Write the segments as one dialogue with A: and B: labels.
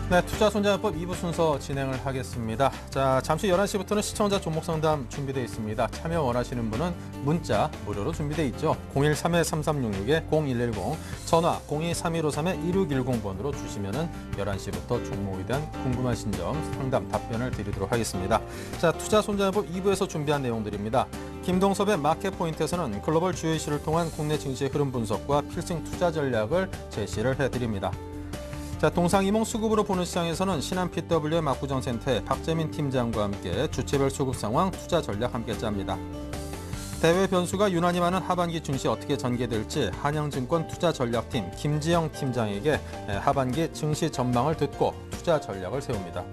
A: 네, 투자손자법 2부 순서 진행을 하겠습니다. 자, 잠시 11시부터는 시청자 종목 상담 준비되어 있습니다. 참여 원하시는 분은 문자 무료로 준비되어 있죠. 013-3366-0110, 전화 02-3153-1610번으로 주시면은 11시부터 종목에 대한 궁금하신 점 상담 답변을 드리도록 하겠습니다. 자, 투자손자법 2부에서 준비한 내용들입니다. 김동섭의 마켓포인트에서는 글로벌 주요 이슈를 통한 국내 증시의 흐름 분석과 필승 투자 전략을 제시를 해드립니다. 자, 동상이몽 수급으로 보는 시장에서는 신한 PW의 압구정센터의 박재민 팀장과 함께 주체별 수급 상황, 투자 전략 함께 짭니다. 대외 변수가 유난히 많은 하반기 증시 어떻게 전개될지 한양증권 투자전략팀 김지영 팀장에게 하반기 증시 전망을 듣고 투자 전략을 세웁니다.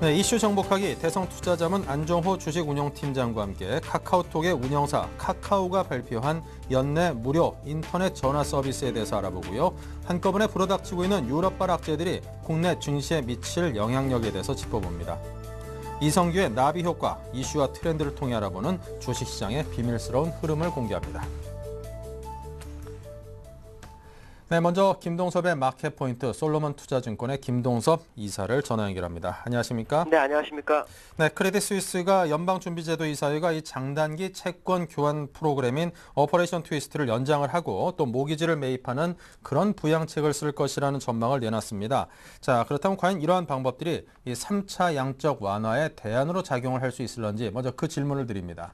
A: 네, 이슈 정복하기 대성투자자문 안종호 주식운용팀장과 함께 카카오톡의 운영사 카카오가 발표한 연내 무료 인터넷 전화 서비스에 대해서 알아보고요. 한꺼번에 불어닥치고 있는 유럽발 악재들이 국내 증시에 미칠 영향력에 대해서 짚어봅니다. 이성규의 나비 효과, 이슈와 트렌드를 통해 알아보는 주식시장의 비밀스러운 흐름을 공개합니다. 네, 먼저 김동섭의 마켓포인트 솔로몬 투자증권의 김동섭 이사를 전화 연결합니다. 안녕하십니까?
B: 네, 안녕하십니까?
A: 네, 크레딧 스위스가 연방준비제도 이사회가 이 장단기 채권 교환 프로그램인 오퍼레이션 트위스트를 연장을 하고 또 모기지를 매입하는 그런 부양책을 쓸 것이라는 전망을 내놨습니다. 자, 그렇다면 과연 이러한 방법들이 이 3차 양적 완화의 대안으로 작용을 할 수 있을런지 먼저 그 질문을 드립니다.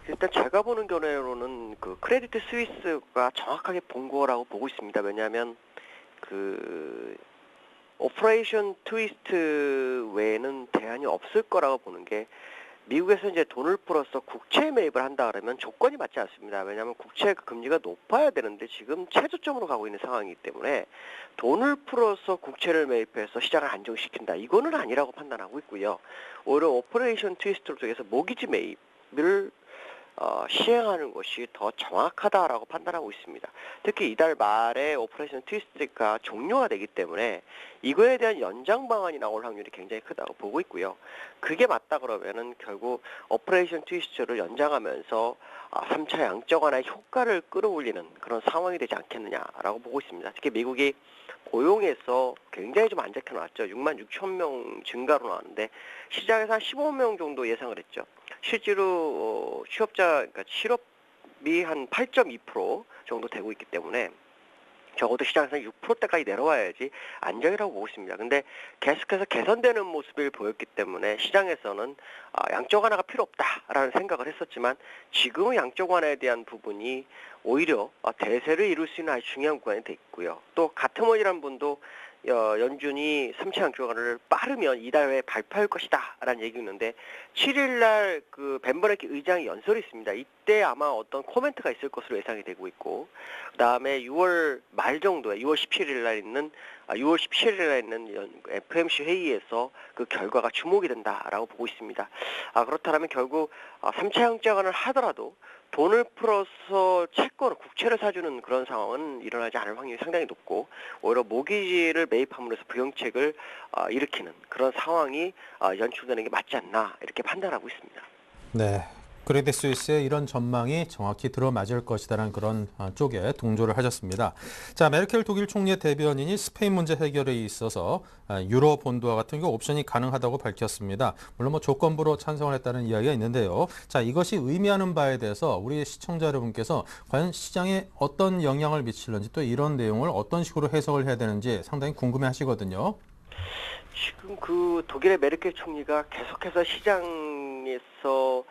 B: 일단 제가 보는 견해로는 그 크레딧 스위스가 정확하게 본 거라고 보고 있습니다. 왜냐하면 그 오퍼레이션 트위스트 외에는 대안이 없을 거라고 보는 게 미국에서 이제 돈을 풀어서 국채 매입을 한다 그러면 조건이 맞지 않습니다. 왜냐하면 국채 금리가 높아야 되는데 지금 최저점으로 가고 있는 상황이기 때문에 돈을 풀어서 국채를 매입해서 시장을 안정시킨다. 이거는 아니라고 판단하고 있고요. 오히려 오퍼레이션 트위스트를 통해서 모기지 매입을 시행하는 것이 더 정확하다라고 판단하고 있습니다. 특히 이달 말에 오퍼레이션 트위스트가 종료가 되기 때문에 이거에 대한 연장 방안이 나올 확률이 굉장히 크다고 보고 있고요. 그게 맞다 그러면은 결국 오퍼레이션 트위스트를 연장하면서 3차 양적 완화의 효과를 끌어올리는 그런 상황이 되지 않겠느냐라고 보고 있습니다. 특히 미국이 고용에서 굉장히 좀 안 잡혀 나왔죠. 6만 6천 명 증가로 나왔는데 시장에서 한 15명 정도 예상을 했죠. 실제로 취업자, 그러니까 실업이 한 8.2% 정도 되고 있기 때문에 적어도 시장에서는 6%대까지 내려와야지 안정이라고 보고 있습니다. 근데 계속해서 개선되는 모습을 보였기 때문에 시장에서는 양적 완화가 필요 없다라는 생각을 했었지만 지금은 양적 완화에 대한 부분이 오히려 대세를 이룰 수 있는 아주 중요한 구간이 돼 있고요. 또 가트먼이라는 분도 연준이 3차 양적 완화를 빠르면 이달에 발표할 것이다 라는 얘기가 있는데 7일날 그 벤버랭키 의장이 연설이 있습니다. 이때 아마 어떤 코멘트가 있을 것으로 예상이 되고 있고 그 다음에 6월 말 정도에 6월 17일날 있는 FOMC 회의에서 그 결과가 주목이 된다라고 보고 있습니다. 그렇다면 결국 3차 양적 완화를 하더라도 돈을 풀어서 채권, 국채를 사주는 그런 상황은 일어나지 않을 확률이 상당히 높고 오히려 모기지를 매입함으로 해서 부양책을 일으키는 그런 상황이 연출되는 게 맞지 않나 이렇게 판단하고 있습니다.
A: 네. 크레딧 스위스의 이런 전망이 정확히 들어맞을 것이다라는 그런 쪽에 동조를 하셨습니다. 자, 메르켈 독일 총리의 대변인이 스페인 문제 해결에 있어서 유로 본도와 같은 경우 옵션이 가능하다고 밝혔습니다. 물론 뭐 조건부로 찬성을 했다는 이야기가 있는데요. 자, 이것이 의미하는 바에 대해서 우리 시청자 여러분께서 과연 시장에 어떤 영향을 미칠는지 또 이런 내용을 어떤 식으로 해석을 해야 되는지 상당히 궁금해 하시거든요.
B: 지금 그 독일의 메르켈 총리가 계속해서 시장에서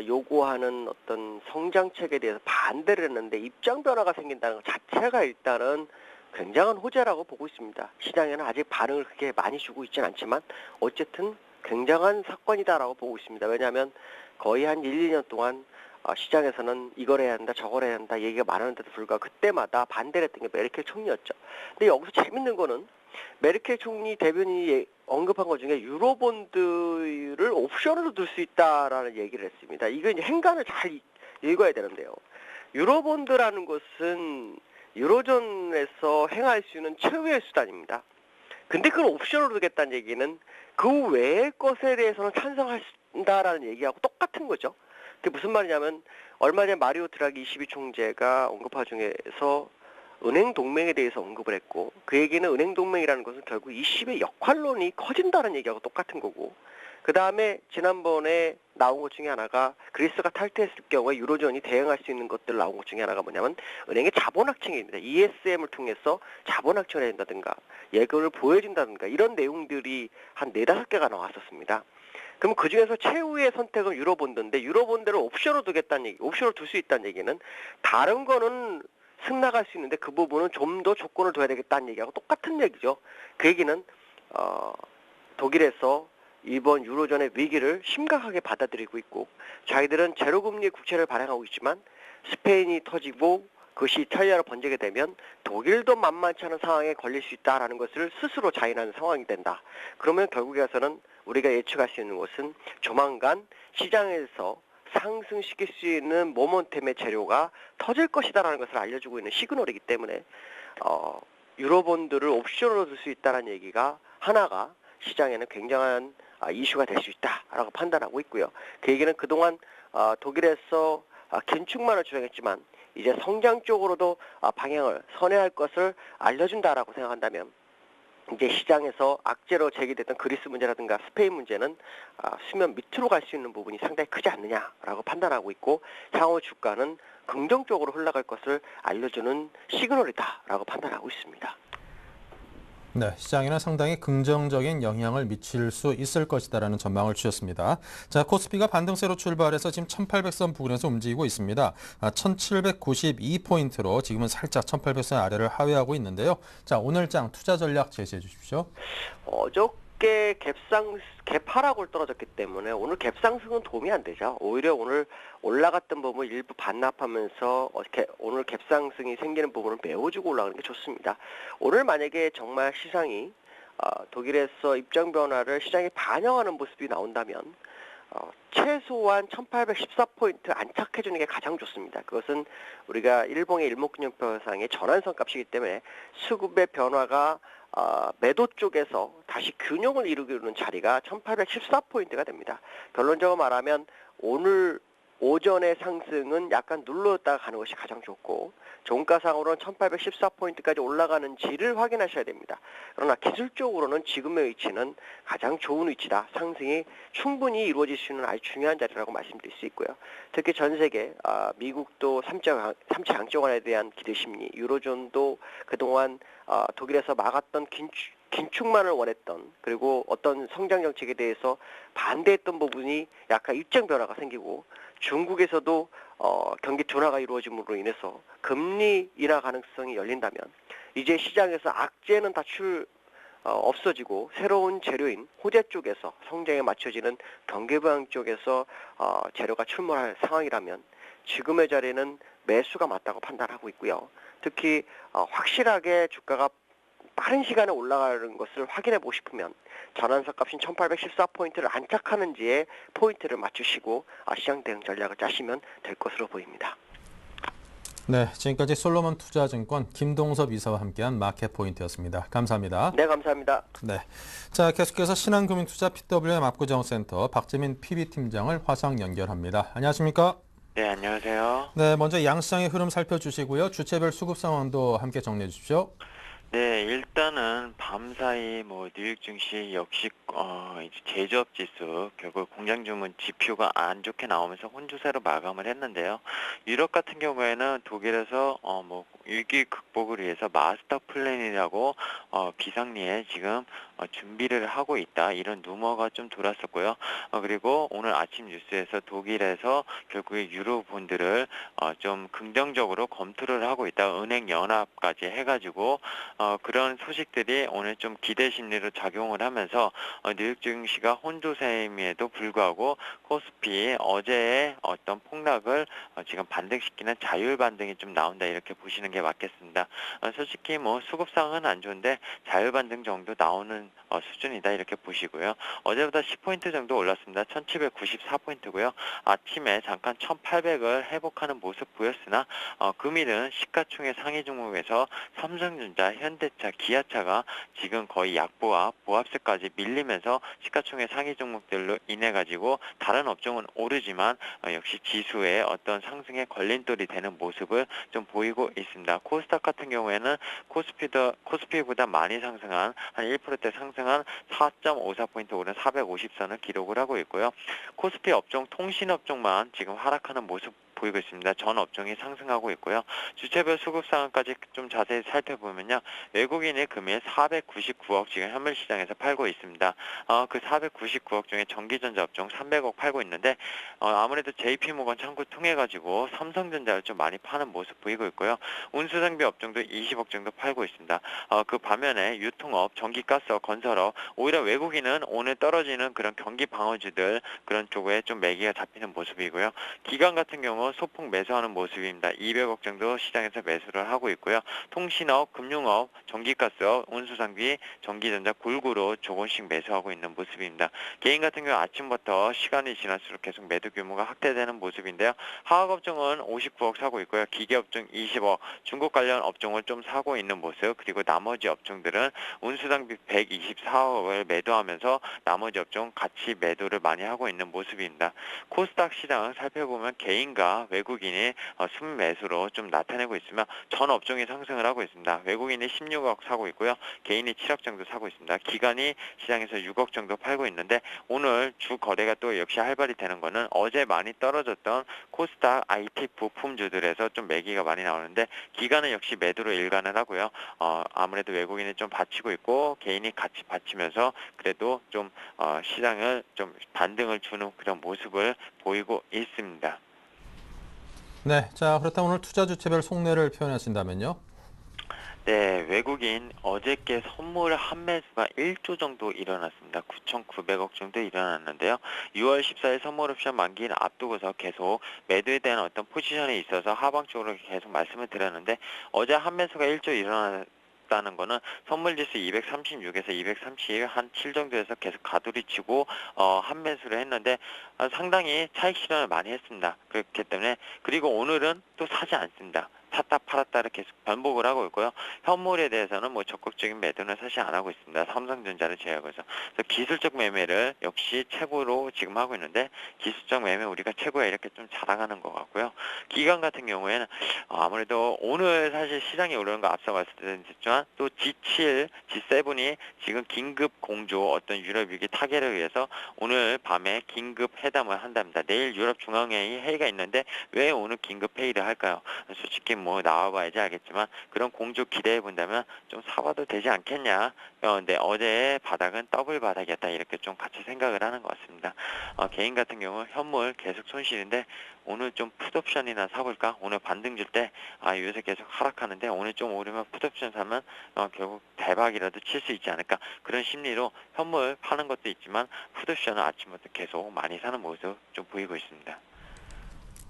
B: 요구하는 어떤 성장책에 대해서 반대를 했는데 입장 변화가 생긴다는 것 자체가 일단은 굉장한 호재라고 보고 있습니다. 시장에는 아직 반응을 그렇게 많이 주고 있지는 않지만 어쨌든 굉장한 사건이다라고 보고 있습니다. 왜냐하면 거의 한 1, 2년 동안 시장에서는 이걸 해야 한다 저걸 해야 한다 얘기가 많았는데도 불구하고 그때마다 반대를 했던 게 메르켈 총리였죠. 근데 여기서 재밌는 거는 메르켈 총리 대변인이 언급한 것 중에 유로본드를 옵션으로 둘 수 있다라는 얘기를 했습니다. 이거 이제 행간을 잘 읽어야 되는데요. 유로본드라는 것은 유로존에서 행할 수 있는 최후의 수단입니다. 근데 그걸 옵션으로 두겠다는 얘기는 그 외의 것에 대해서는 찬성한다라는 얘기하고 똑같은 거죠. 그게 무슨 말이냐면 얼마 전에 마리오 드라기 22총재가 언급한 중에서 은행 동맹에 대해서 언급을 했고 그 얘기는 은행 동맹이라는 것은 결국 이십의 역할론이 커진다는 얘기하고 똑같은 거고 그 다음에 지난번에 나온 것 중에 하나가 그리스가 탈퇴했을 경우에 유로존이 대응할 수 있는 것들 나온 것 중에 하나가 뭐냐면 은행의 자본확충입니다. ESM을 통해서 자본확충을 해준다든가 예금을 보여준다든가 이런 내용들이 한 4-5개가 나왔었습니다. 그럼 그 중에서 최후의 선택은 유로본드인데 유로본드를 옵션으로 두겠다는 얘기, 옵션으로 둘 수 있다는 얘기는 다른 거는 승낙할 수 있는데 그 부분은 좀 더 조건을 둬야 되겠다는 얘기하고 똑같은 얘기죠. 그 얘기는 독일에서 이번 유로존의 위기를 심각하게 받아들이고 있고 자기들은 제로금리 국채를 발행하고 있지만 스페인이 터지고 그것이 이탈리아로 번지게 되면 독일도 만만치 않은 상황에 걸릴 수 있다라는 것을 스스로 자인하는 상황이 된다. 그러면 결국에서는 우리가 예측할 수 있는 것은 조만간 시장에서 상승시킬 수 있는 모멘텀의 재료가 터질 것이다라는 것을 알려주고 있는 시그널이기 때문에 유로본드를 옵션으로 둘 수 있다는 얘기가 하나가 시장에는 굉장한 이슈가 될 수 있다라고 판단하고 있고요. 그 얘기는 그동안 독일에서 긴축만을 주장했지만 이제 성장 쪽으로도 방향을 선회할 것을 알려준다라고 생각한다면 이제 시장에서 악재로 제기됐던 그리스 문제라든가 스페인 문제는 수면 밑으로 갈 수 있는 부분이 상당히 크지 않느냐라고 판단하고 있고 향후 주가는 긍정적으로 흘러갈 것을 알려주는 시그널이다라고 판단하고 있습니다.
A: 네, 시장에는 상당히 긍정적인 영향을 미칠 수 있을 것이다라는 전망을 주셨습니다. 자, 코스피가 반등세로 출발해서 지금 1800선 부근에서 움직이고 있습니다. 1792포인트로 지금은 살짝 1800선 아래를 하회하고 있는데요. 자, 오늘 장 투자 전략 제시해 주십시오.
B: 어저께 갭하락을 떨어졌기 때문에 오늘 갭상승은 도움이 안 되죠. 오히려 오늘 올라갔던 부분 일부 반납하면서 오늘 갭상승이 생기는 부분을 메워주고 올라가는 게 좋습니다. 오늘 만약에 정말 시장이 독일에서 입장 변화를 시장에 반영하는 모습이 나온다면 최소한 1814포인트 안착해주는 게 가장 좋습니다. 그것은 우리가 일봉의 일목균형표상의 전환선 값이기 때문에 수급의 변화가 매도 쪽에서 다시 균형을 이루는 자리가 1814포인트가 됩니다. 결론적으로 말하면 오늘 오전의 상승은 약간 눌렀다가 가는 것이 가장 좋고 종가상으로는 1814포인트까지 올라가는지를 확인하셔야 됩니다. 그러나 기술적으로는 지금의 위치는 가장 좋은 위치다. 상승이 충분히 이루어질 수 있는 아주 중요한 자리라고 말씀드릴 수 있고요. 특히 전 세계 미국도 3차 양적완에 대한 기대 심리, 유로존도 그동안 독일에서 막았던 긴축만을 원했던 그리고 어떤 성장 정책에 대해서 반대했던 부분이 약간 입장 변화가 생기고 중국에서도 경기 둔화가 이루어짐으로 인해서 금리 인하 가능성이 열린다면 이제 시장에서 악재는 다 없어지고 새로운 재료인 호재 쪽에서 성장에 맞춰지는 경기 부양 쪽에서 재료가 출몰할 상황이라면 지금의 자리는 매수가 맞다고 판단하고 있고요. 특히 확실하게 주가가 빠른 시간에 올라가는 것을 확인해 보고 싶으면 전환선 값인 1814포인트를 안착하는지에 포인트를 맞추시고 시장 대응 전략을 짜시면 될 것으로 보입니다.
A: 네, 지금까지 솔로몬 투자증권 김동섭 이사와 함께한 마켓 포인트였습니다. 감사합니다.
B: 네, 감사합니다.
A: 네, 자 계속해서 신한금융투자 PWM 압구정센터 박재민 PB팀장을 화상 연결합니다. 안녕하십니까?
C: 네, 안녕하세요.
A: 네, 먼저 양시장의 흐름 살펴주시고요. 주체별 수급 상황도 함께 정리해 주십시오.
C: 네, 일단은 밤사이 뉴욕 증시 역시 이제 제조업 지수 결국 공장 주문 지표가 안 좋게 나오면서 혼조세로 마감을 했는데요. 유럽 같은 경우에는 독일에서 위기 극복을 위해서 마스터 플랜이라고 비상리에 지금 준비를 하고 있다, 이런 루머가 좀 돌았었고요. 그리고 오늘 아침 뉴스에서 독일에서 결국에 유로 본드를 좀 긍정적으로 검토를 하고 있다, 은행 연합까지 해가지고 그런 소식들이 오늘 좀 기대 심리로 작용을 하면서 뉴욕 증시가 혼조세임에도 불구하고 코스피 어제의 어떤 폭락을 지금 반등시키는 자율 반등이 좀 나온다, 이렇게 보시는 게 맞겠습니다. 솔직히 수급상은 안 좋은데 자율 반등 정도 나오는 수준이다, 이렇게 보시고요. 어제보다 10포인트 정도 올랐습니다. 1794포인트고요. 아침에 잠깐 1800을 회복하는 모습 보였으나 금일은 시가총액 상위 종목에서 삼성전자, 현대차, 기아차가 지금 거의 약보합, 보합세까지 밀리면서 시가총액 상위 종목들로 인해 가지고 다른 업종은 오르지만 역시 지수의 어떤 상승에 걸림돌이 되는 모습을 좀 보이고 있습니다. 있습니다. 코스닥 같은 경우에는 코스피보다 많이 상승한 한 1%대 상승한 4.54포인트 오른 450선을 기록을 하고 있고요. 코스피 업종 통신업종만 지금 하락하는 모습 보이고 있습니다. 전 업종이 상승하고 있고요. 주체별 수급 상황까지 좀 자세히 살펴보면요. 외국인이 금일 499억 지금 현물 시장에서 팔고 있습니다. 그 499억 중에 전기전자 업종 300억 팔고 있는데 아무래도 JP모건 창구 통해 가지고 삼성전자를 좀 많이 파는 모습 보이고 있고요. 운수장비 업종도 20억 정도 팔고 있습니다. 그 반면에 유통업, 전기가스업, 건설업 오히려 외국인은 오늘 떨어지는 그런 경기 방어주들 그런 쪽에 좀 매기가 잡히는 모습이고요. 기관 같은 경우 소폭 매수하는 모습입니다. 200억 정도 시장에서 매수를 하고 있고요. 통신업, 금융업, 전기가스업, 운수장비, 전기전자 골고루 조금씩 매수하고 있는 모습입니다. 개인 같은 경우 아침부터 시간이 지날수록 계속 매도 규모가 확대되는 모습인데요. 화학업종은 59억 사고 있고요. 기계업종 20억, 중국 관련 업종을 좀 사고 있는 모습, 그리고 나머지 업종들은 운수장비 124억을 매도하면서 나머지 업종 같이 매도를 많이 하고 있는 모습입니다. 코스닥 시장 살펴보면 개인과 외국인이 순매수로 좀 나타내고 있으며 전 업종이 상승을 하고 있습니다. 외국인이 16억 사고 있고요. 개인이 7억 정도 사고 있습니다. 기관이 시장에서 6억 정도 팔고 있는데 오늘 주 거래가 또 역시 활발히 되는 거는 어제 많이 떨어졌던 코스닥 IT 부품주들에서 좀 매기가 많이 나오는데 기관은 역시 매도로 일관을 하고요. 아무래도 외국인이 좀 받치고 있고 개인이 같이 받치면서 그래도 좀 시장을 좀 반등을 주는 그런 모습을 보이고 있습니다.
A: 네, 자 그렇다면 오늘 투자 주체별 속내를 표현하신다면요.
C: 네, 외국인 어저께 선물 환매수가 1조 정도 일어났습니다. 9,900억 정도 일어났는데요. 6월 14일 선물 옵션 만기를 앞두고서 계속 매도에 대한 어떤 포지션에 있어서 하방적으로 계속 말씀을 드렸는데 어제 환매수가 1조 일어났다는 거는 선물지수 236에서 230 한 7 정도에서 계속 가돌이 치고 환매수를 했는데 상당히 차익 실현을 많이 했습니다. 그렇기 때문에 그리고 오늘은 또 사지 않습니다. 샀다 팔았다를 계속 반복을 하고 있고요. 현물에 대해서는 뭐 적극적인 매도는 사실 안 하고 있습니다. 삼성전자를 제외하고서. 그래서 기술적 매매를 역시 최고로 지금 하고 있는데 기술적 매매 우리가 최고야 이렇게 좀 자랑하는 것 같고요. 기관 같은 경우에는 아무래도 오늘 사실 시장이 오르는 거 앞서 말씀드렸지만 또 G7, G7이 지금 긴급 공조 어떤 유럽 위기 타결을 위해서 오늘 밤에 긴급 회담을 한답니다. 내일 유럽 중앙회의 회의가 있는데 왜 오늘 긴급 회의를 할까요? 솔직히 뭐 나와봐야지 알겠지만 그런 공조 기대해 본다면 좀 사봐도 되지 않겠냐. 근데 어제의 바닥은 더블 바닥이었다 이렇게 좀 같이 생각을 하는 것 같습니다. 개인 같은 경우 현물 계속 손실인데 오늘 좀 풋옵션이나 사볼까? 오늘 반등 줄 때 요새 계속 하락하는데 오늘 좀 오르면 풋옵션 사면 결국 대박이라도 칠 수 있지 않을까 그런 심리로 현물 파는 것도 있지만 풋옵션은 아침부터 계속 많이 사는 모습 좀 보이고 있습니다.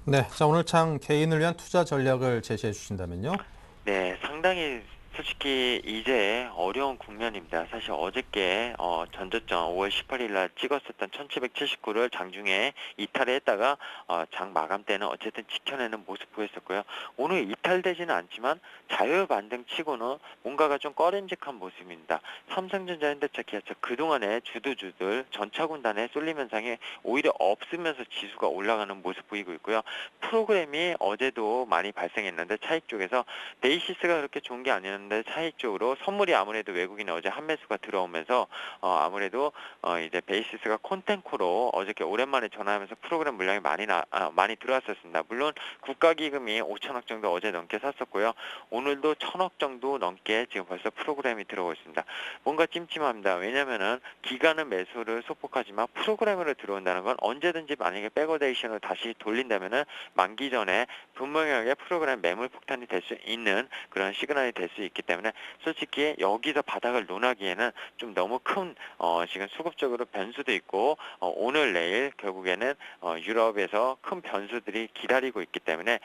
A: 네, 자 오늘 장 개인을 위한 투자 전략을 제시해 주신다면요.
C: 네, 상당히 솔직히 이제 어려운 국면입니다. 사실 어저께 전저점 5월 18일 날 찍었었던 1779를 장중에 이탈을 했다가 장 마감 때는 어쨌든 지켜내는 모습 보였었고요. 오늘 이탈되지는 않지만 자유 반등 치고는 뭔가가 좀 꺼림직한 모습입니다. 삼성전자, 현대차, 기아차 그동안에 주도주들 전차군단에 쏠림 현상이 오히려 없으면서 지수가 올라가는 모습 보이고 있고요. 프로그램이 어제도 많이 발생했는데 차익 쪽에서 베이시스가 그렇게 좋은 게 아니었는데 차익적으로 선물이 아무래도 외국인이 어제 한매수가 들어오면서 아무래도 이제 베이시스가 콘텐코로 어저께 오랜만에 전화하면서 프로그램 물량이 많이 들어왔었습니다. 물론 국가기금이 5천억 정도 어제 넘게 샀었고요. 오늘도 1,000억 정도 넘게 지금 벌써 프로그램이 들어오고 있습니다. 뭔가 찜찜합니다. 왜냐면은 기간은 매수를 소폭하지만 프로그램으로 들어온다는 건 언제든지 만약에 백어데이션을 다시 돌린다면은 만기 전에 분명하게 프로그램 매물 폭탄이 될 수 있는 그런 시그널이 될 수 있기 때문에 솔직히 여기서 바닥을 논하기에는 좀 너무 큰 지금 수급적으로 변수도 있고 오늘 내일 결국에는 유럽에서 큰 변수들이 기다리고 있기 때문에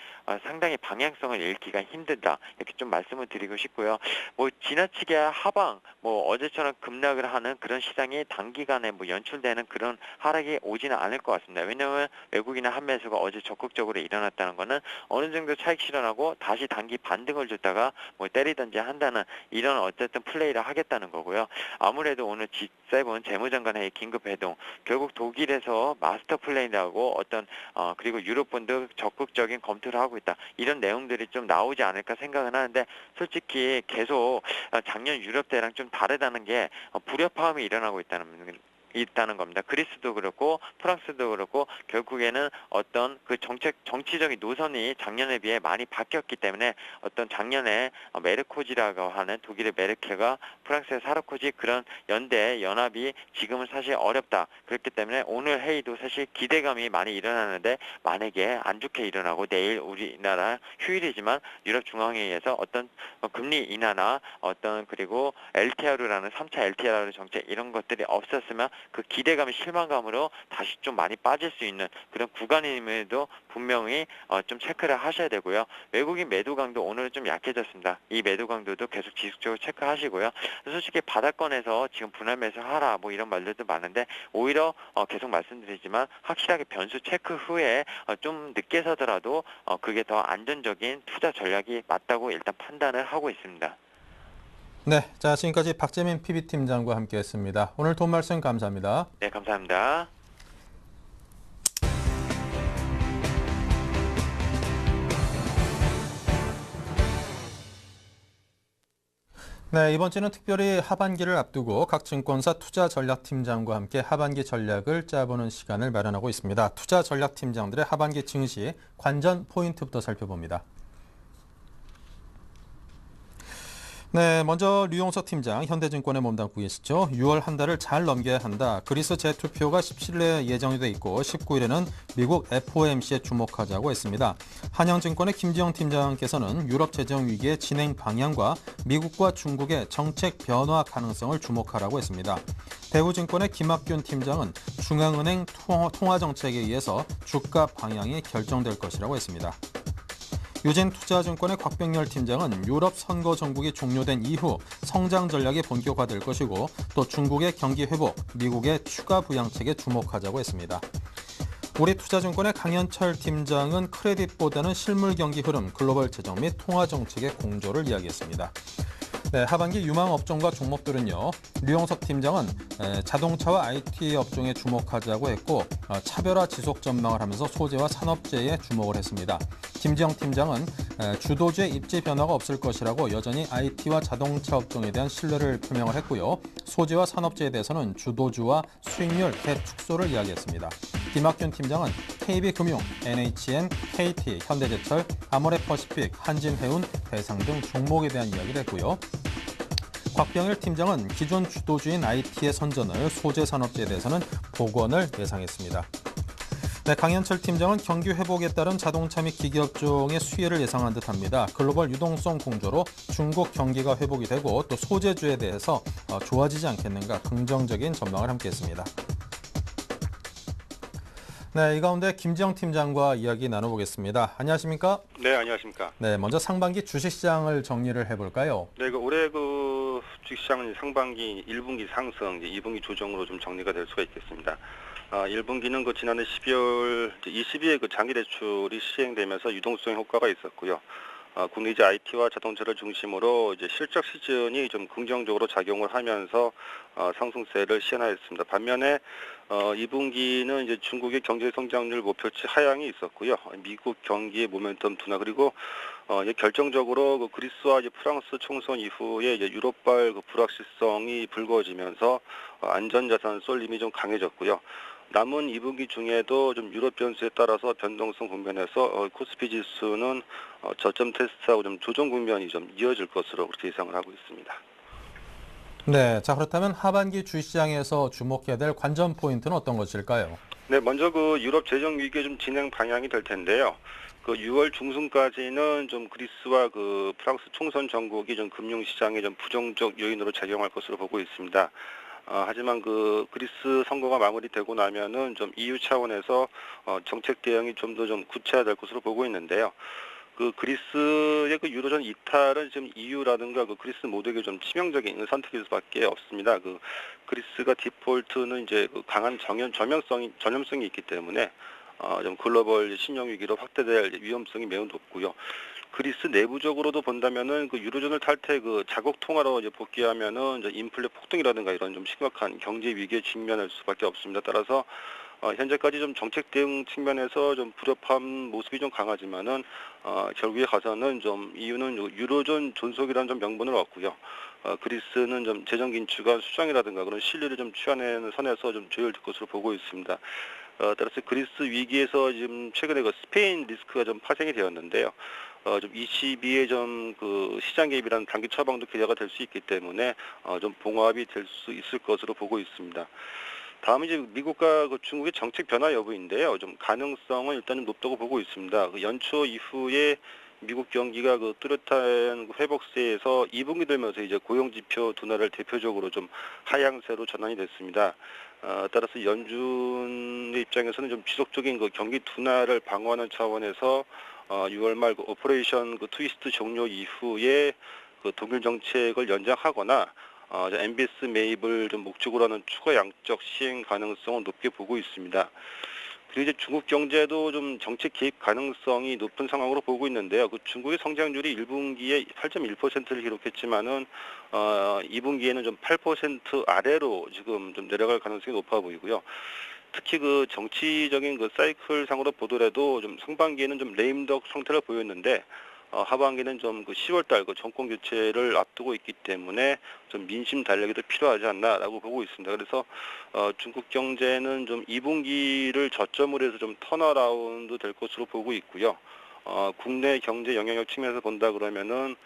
C: 상당히 방향성을 읽기가 힘들다 이렇게 좀 말씀을 드리고 싶고요. 뭐 지나치게 하방 뭐 어제처럼 급락을 하는 그런 시장이 단기간에 뭐 연출되는 그런 하락이 오지는 않을 것 같습니다. 왜냐하면 외국인의 한매수가 어제 적극적으로 일어났다는 거는 어느 정도 차익 실현하고 다시 단기 반등을 줬다가 뭐 때리든지 있게 한다는 이런 어쨌든 플레이를 하겠다는 거고요. 아무래도 오늘 G7 재무장관 회의 긴급 회동 결국 독일에서 마스터 플랜이라고 어떤 그리고 유럽분도 적극적인 검토를 하고 있다. 이런 내용들이 좀 나오지 않을까 생각은 하는데 솔직히 계속 작년 유럽 때랑 좀 다르다는 게 불협화음이 일어나고 있다는 겁니다. 그리스도 그렇고 프랑스도 그렇고 결국에는 어떤 그 정치적인 노선이 작년에 비해 많이 바뀌었기 때문에 어떤 작년에 메르코지라고 하는 독일의 메르켈과 프랑스의 사르코지 그런 연합이 지금은 사실 어렵다. 그렇기 때문에 오늘 회의도 사실 기대감이 많이 일어나는데 만약에 안 좋게 일어나고 내일 우리나라 휴일이지만 유럽중앙회의에서 어떤 금리 인하나 어떤 그리고 LTR라는 3차 LTR 정책 이런 것들이 없었으면 그 기대감이 실망감으로 다시 좀 많이 빠질 수 있는 그런 구간임에도 분명히 좀 체크를 하셔야 되고요. 외국인 매도 강도 오늘은 좀 약해졌습니다. 이 매도 강도도 계속 지속적으로 체크하시고요. 솔직히 바닥권에서 지금 분할 매수하라 뭐 이런 말들도 많은데 오히려 계속 말씀드리지만 확실하게 변수 체크 후에 좀 늦게 사더라도 그게 더 안전적인 투자 전략이 맞다고 일단 판단을 하고 있습니다.
A: 네, 자 지금까지 박재민 PB팀장과 함께했습니다. 오늘 도움 말씀 감사합니다.
C: 네, 감사합니다.
A: 네, 이번 주는 특별히 하반기를 앞두고 각 증권사 투자전략팀장과 함께 하반기 전략을 짜보는 시간을 마련하고 있습니다. 투자전략팀장들의 하반기 증시 관전 포인트부터 살펴봅니다. 네, 먼저 류용석 팀장, 현대증권에 몸담고 계시죠. 6월 한 달을 잘 넘겨야 한다. 그리스 재투표가 17일에 예정이 돼 있고 19일에는 미국 FOMC에 주목하자고 했습니다. 한영증권의 김지영 팀장께서는 유럽 재정 위기의 진행 방향과 미국과 중국의 정책 변화 가능성을 주목하라고 했습니다. 대우증권의 김학균 팀장은 중앙은행 통화정책에 의해서 주가 방향이 결정될 것이라고 했습니다. 유진투자증권의 곽병렬 팀장은 유럽 선거 정국이 종료된 이후 성장 전략이 본격화될 것이고 또 중국의 경기 회복, 미국의 추가 부양책에 주목하자고 했습니다. 우리투자증권의 강현철 팀장은 크레딧보다는 실물 경기 흐름, 글로벌 재정 및 통화 정책의 공조를 이야기했습니다. 네, 하반기 유망 업종과 종목들은요. 류용석 팀장은 자동차와 IT 업종에 주목하자고 했고 차별화 지속 전망을 하면서 소재와 산업재에 주목을 했습니다. 김지영 팀장은 주도주의 입지 변화가 없을 것이라고 여전히 IT와 자동차 업종에 대한 신뢰를 표명을 했고요. 소재와 산업재에 대해서는 주도주와 수익률 대축소를 이야기했습니다. 김학균 팀장은 KB금융, NHN, KT, 현대제철, 아모레퍼시픽, 한진해운, 대상 등 종목에 대한 이야기를 했고요. 곽병일 팀장은 기존 주도주인 IT의 선전을, 소재 산업재에 대해서는 복원을 예상했습니다. 네, 강현철 팀장은 경기 회복에 따른 자동차 및 기기업종의 수혜를 예상한 듯합니다. 글로벌 유동성 공조로 중국 경기가 회복이 되고 또 소재주에 대해서 좋아지지 않겠는가 긍정적인 전망을 함께했습니다. 네, 이 가운데 김지영 팀장과 이야기 나눠보겠습니다. 안녕하십니까?
D: 네, 안녕하십니까?
A: 네, 먼저 상반기 주식시장을 정리를 해볼까요?
D: 네, 올해 주식시장은 상반기 1분기 상승, 2분기 조정으로 좀 정리가 될 수가 있겠습니다. 1분기는 지난해 12월 22일 장기 대출이 시행되면서 유동성 효과가 있었고요. 국내 IT와 자동차를 중심으로 실적 시즌이 좀 긍정적으로 작용을 하면서 상승세를 시현하였습니다. 반면에 2분기는 중국의 경제 성장률 목표치 하향이 있었고요. 미국 경기의 모멘텀 둔화 그리고 결정적으로 그리스와 프랑스 총선 이후에 유럽발 불확실성이 불거지면서 안전자산 쏠림이 좀 강해졌고요. 남은 2분기 중에도 좀 유럽 변수에 따라서 변동성 국면에서 코스피 지수는 저점 테스트하고 좀 조정 국면이 좀 이어질 것으로 그렇게 예상을 하고 있습니다.
A: 네, 자 그렇다면 하반기 주시장에서 주목해야 될 관전 포인트는 어떤 것일까요?
D: 네, 먼저 유럽 재정 위기의 좀 진행 방향이 될 텐데요. 6월 중순까지는 좀 그리스와 프랑스 총선 전국이 좀 금융시장에 좀 부정적 요인으로 작용할 것으로 보고 있습니다. 하지만 그리스 선거가 마무리되고 나면은 좀 EU 차원에서 정책 대응이 좀 더 좀 구체화될 것으로 보고 있는데요. 그리스의 유로존 이탈은 지금 EU라든가 그리스 모두에게 좀 치명적인 선택일 수밖에 없습니다. 그리스가 디폴트는 강한 전염성이 있기 때문에 좀 글로벌 신용 위기로 확대될 위험성이 매우 높고요. 그리스 내부적으로도 본다면은 그 유로존을 탈퇴 그 자국 통화로 이제 복귀하면은 이제 인플레 폭등이라든가 이런 좀 심각한 경제 위기에 직면할 수밖에 없습니다. 따라서 현재까지 좀 정책 대응 측면에서 좀 불협화한 모습이 좀 강하지만은 결국에 가서는 좀 이유는 유로존 존속이라는 좀 명분을 얻고요. 그리스는 좀 재정 긴축과 수장이라든가 그런 실리를 좀 취하는 선에서 좀 조율될 것으로 보고 있습니다. 따라서 그리스 위기에서 지금 최근에 그 스페인 리스크가 좀 파생이 되었는데요. 좀 ECB의 좀 그 시장 개입이라는 단기 처방도 기대가 될 수 있기 때문에 좀 봉합이 될 수 있을 것으로 보고 있습니다. 다음은 이제 미국과 그 중국의 정책 변화 여부인데요. 좀 가능성은 일단 좀 높다고 보고 있습니다. 그 연초 이후에 미국 경기가 그 뚜렷한 회복세에서 2분기 되면서 이제 고용 지표 둔화를 대표적으로 좀 하향세로 전환이 됐습니다. 따라서 연준의 입장에서는 좀 지속적인 그 경기 둔화를 방어하는 차원에서 6월 말 그 오퍼레이션 그 트위스트 종료 이후에 그 동일 정책을 연장하거나 MBS 매입을 좀 목적으로 하는 추가 양적 시행 가능성은 높게 보고 있습니다. 그리고 이제 중국 경제도 좀 정책 개입 가능성이 높은 상황으로 보고 있는데요. 그 중국의 성장률이 1분기에 8.1%를 기록했지만은 2분기에는 좀 8% 아래로 지금 좀 내려갈 가능성이 높아 보이고요. 특히 그 정치적인 그 사이클 상으로 보더라도 좀 상반기에는 좀 레임덕 상태를 보였는데 하반기는 좀 그 10월달 그 정권 교체를 앞두고 있기 때문에 좀 민심 달래기도 필요하지 않나라고 보고 있습니다. 그래서 중국 경제는 좀 2분기를 저점으로 해서 좀 턴어라운드 될 것으로 보고 있고요. 국내 경제 영향력 측면에서 본다 그러면은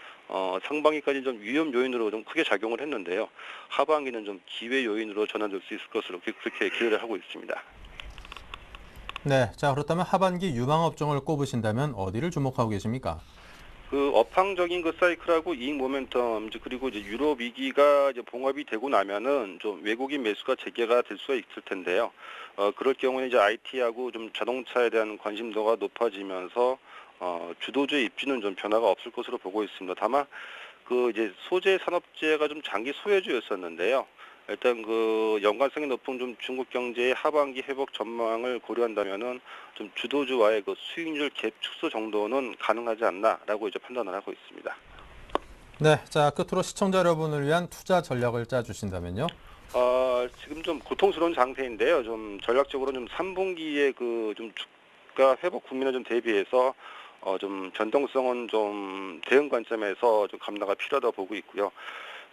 D: 상반기까지 좀 위험 요인으로 좀 크게 작용을 했는데요. 하반기는 좀 기회 요인으로 전환될 수 있을 것으로 그렇게 기대를 하고 있습니다.
A: 네, 자 그렇다면 하반기 유망 업종을 꼽으신다면 어디를 주목하고 계십니까?
D: 그 업황적인 그 사이클하고 이익 모멘텀 그리고 이제 유럽 위기가 이제 봉합이 되고 나면은 좀 외국인 매수가 재개가 될 수가 있을 텐데요. 그럴 경우에 이제 IT하고 좀 자동차에 대한 관심도가 높아지면서 주도주의 입지는 좀 변화가 없을 것으로 보고 있습니다. 다만 그 이제 소재 산업재가 좀 장기 소외주였었는데요. 일단 그 연관성이 높은 좀 중국 경제의 하반기 회복 전망을 고려한다면은 좀 주도주와의 그 수익률 갭 축소 정도는 가능하지 않나라고 이제 판단을 하고 있습니다.
A: 네, 자 끝으로 시청자 여러분을 위한 투자 전략을 짜주신다면요?
D: 지금 좀 고통스러운 장세인데요. 좀 전략적으로 좀 3분기에 그 좀 주가 회복 국면에 좀 대비해서 좀 변동성은 좀 대응 관점에서 좀 감가가 필요하다고 보고 있고요.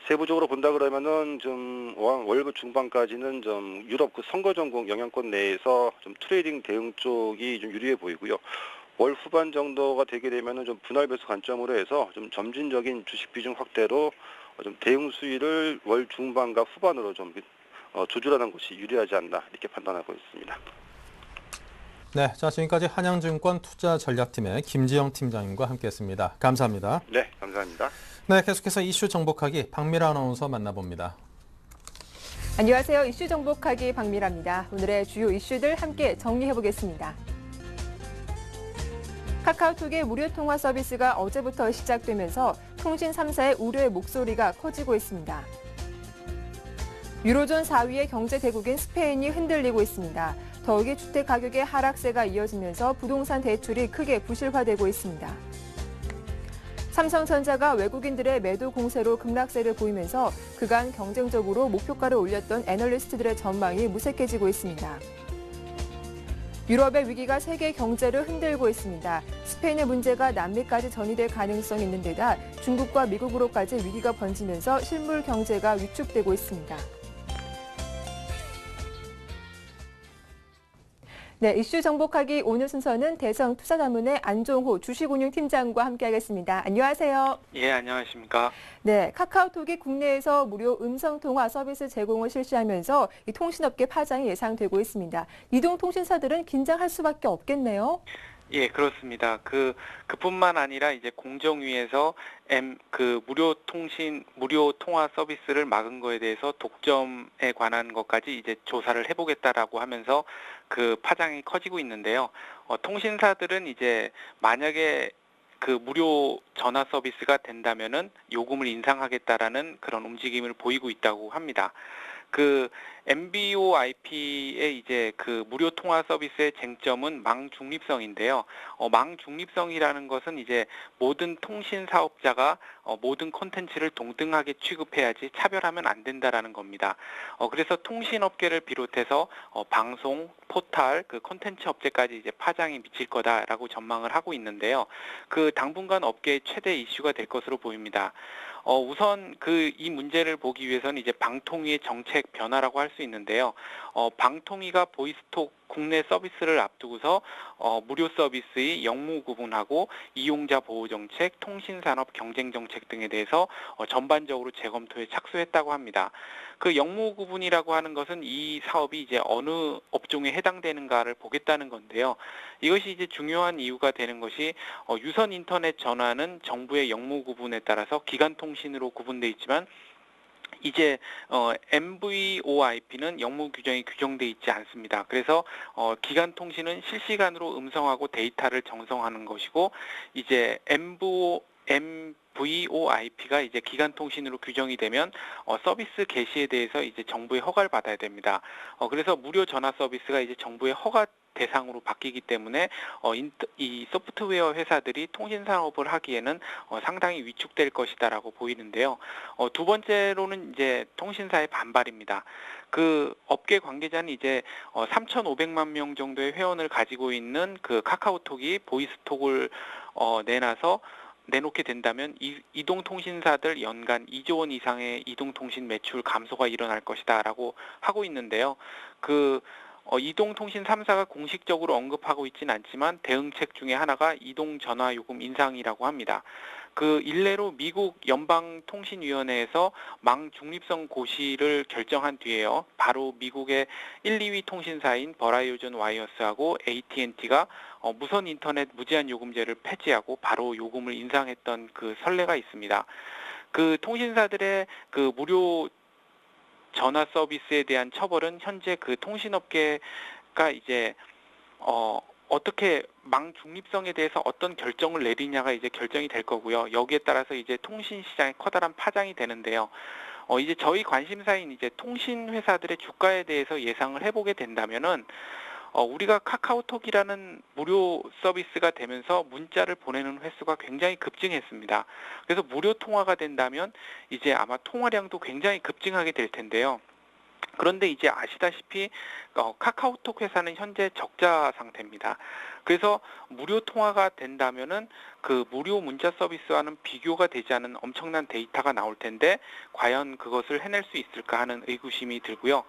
D: 세부적으로 본다 그러면은 좀 월급 중반까지는 좀 유럽 그 선거 전국 영향권 내에서 좀 트레이딩 대응 쪽이 좀 유리해 보이고요. 월 후반 정도가 되게 되면은 좀 분할 배수 관점으로 해서 좀 점진적인 주식 비중 확대로 좀 대응 수위를 월 중반과 후반으로 좀 조절하는 것이 유리하지 않나 이렇게 판단하고 있습니다.
A: 네, 자 지금까지 한양증권 투자전략팀의 김지영 팀장님과 함께했습니다. 감사합니다.
D: 네, 감사합니다.
A: 네, 계속해서 이슈 정복하기 박미라 아나운서 만나봅니다.
E: 안녕하세요. 이슈 정복하기 박미라입니다. 오늘의 주요 이슈들 함께 정리해보겠습니다. 카카오톡의 무료 통화 서비스가 어제부터 시작되면서 통신 3사의 우려의 목소리가 커지고 있습니다. 유로존 4위의 경제 대국인 스페인이 흔들리고 있습니다. 더욱이 주택 가격의 하락세가 이어지면서 부동산 대출이 크게 부실화되고 있습니다. 삼성전자가 외국인들의 매도 공세로 급락세를 보이면서 그간 경쟁적으로 목표가를 올렸던 애널리스트들의 전망이 무색해지고 있습니다. 유럽의 위기가 세계 경제를 흔들고 있습니다. 스페인의 문제가 남미까지 전이될 가능성이 있는 데다 중국과 미국으로까지 위기가 번지면서 실물 경제가 위축되고 있습니다. 네, 이슈 정복하기 오늘 순서는 대성투자자문의 안종호 주식운용팀장과 함께하겠습니다. 안녕하세요.
F: 예, 안녕하십니까.
E: 네, 카카오톡이 국내에서 무료 음성통화 서비스 제공을 실시하면서 이 통신업계 파장이 예상되고 있습니다. 이동통신사들은 긴장할 수밖에 없겠네요.
F: 예, 그렇습니다. 그뿐만 아니라 이제 공정위에서 무료 통화 서비스를 막은 거에 대해서 독점에 관한 것까지 이제 조사를 해보겠다라고 하면서 그 파장이 커지고 있는데요. 통신사들은 이제 만약에 그 무료 전화 서비스가 된다면은 요금을 인상하겠다라는 그런 움직임을 보이고 있다고 합니다. 그 MBOIP의 이제 그 무료 통화 서비스의 쟁점은 망 중립성인데요. 망 중립성이라는 것은 이제 모든 통신 사업자가 모든 콘텐츠를 동등하게 취급해야지 차별하면 안 된다라는 겁니다. 그래서 통신업계를 비롯해서 방송, 포탈, 그 콘텐츠 업체까지 이제 파장이 미칠 거다라고 전망을 하고 있는데요. 그 당분간 업계의 최대 이슈가 될 것으로 보입니다. 우선 이 문제를 보기 위해서는 이제 방통위의 정책 변화라고 할 수 있는데요. 방통위가 보이스톡 국내 서비스를 앞두고서 무료 서비스의 영무 구분하고 이용자 보호 정책, 통신산업 경쟁 정책 등에 대해서 전반적으로 재검토에 착수했다고 합니다. 그 영무 구분이라고 하는 것은 이 사업이 이제 어느 업종에 해당되는가를 보겠다는 건데요. 이것이 이제 중요한 이유가 되는 것이 유선 인터넷 전화는 정부의 영무 구분에 따라서 기간 통신으로 구분돼 있지만 이제 MVOIP는 영무 규정이 규정돼 있지 않습니다. 그래서 기간 통신은 실시간으로 음성하고 데이터를 정성하는 것이고 이제 MVOIP가 이제 기간 통신으로 규정이 되면 서비스 개시에 대해서 이제 정부의 허가를 받아야 됩니다. 그래서 무료 전화 서비스가 이제 정부의 허가 대상으로 바뀌기 때문에 이 소프트웨어 회사들이 통신 산업을 하기에는 상당히 위축될 것이다라고 보이는데요. 두 번째로는 이제 통신사의 반발입니다. 그 업계 관계자는 이제 3,500만 명 정도의 회원을 가지고 있는 그 카카오톡이 보이스톡을 내놓게 된다면 이동통신사들 연간 2조 원 이상의 이동통신 매출 감소가 일어날 것이다라고 하고 있는데요. 이동통신 3사가 공식적으로 언급하고 있지는 않지만 대응책 중에 하나가 이동전화요금 인상이라고 합니다. 그 일례로 미국 연방통신위원회에서 망 중립성 고시를 결정한 뒤에요. 바로 미국의 1, 2위 통신사인 버라이어전 와이어스하고 AT&T가 무선 인터넷 무제한 요금제를 폐지하고 바로 요금을 인상했던 그 선례가 있습니다. 그 통신사들의 그 무료 전화 서비스에 대한 처벌은 현재 그 통신업계가 이제 어떻게 망 중립성에 대해서 어떤 결정을 내리냐가 이제 결정이 될 거고요. 여기에 따라서 이제 통신 시장에 커다란 파장이 되는데요. 이제 저희 관심사인 이제 통신 회사들의 주가에 대해서 예상을 해보게 된다면은 우리가 카카오톡이라는 무료 서비스가 되면서 문자를 보내는 횟수가 굉장히 급증했습니다. 그래서 무료 통화가 된다면 이제 아마 통화량도 굉장히 급증하게 될 텐데요. 그런데 이제 아시다시피 카카오톡 회사는 현재 적자 상태입니다. 그래서 무료 통화가 된다면은 그 무료 문자 서비스와는 비교가 되지 않은 엄청난 데이터가 나올 텐데 과연 그것을 해낼 수 있을까 하는 의구심이 들고요.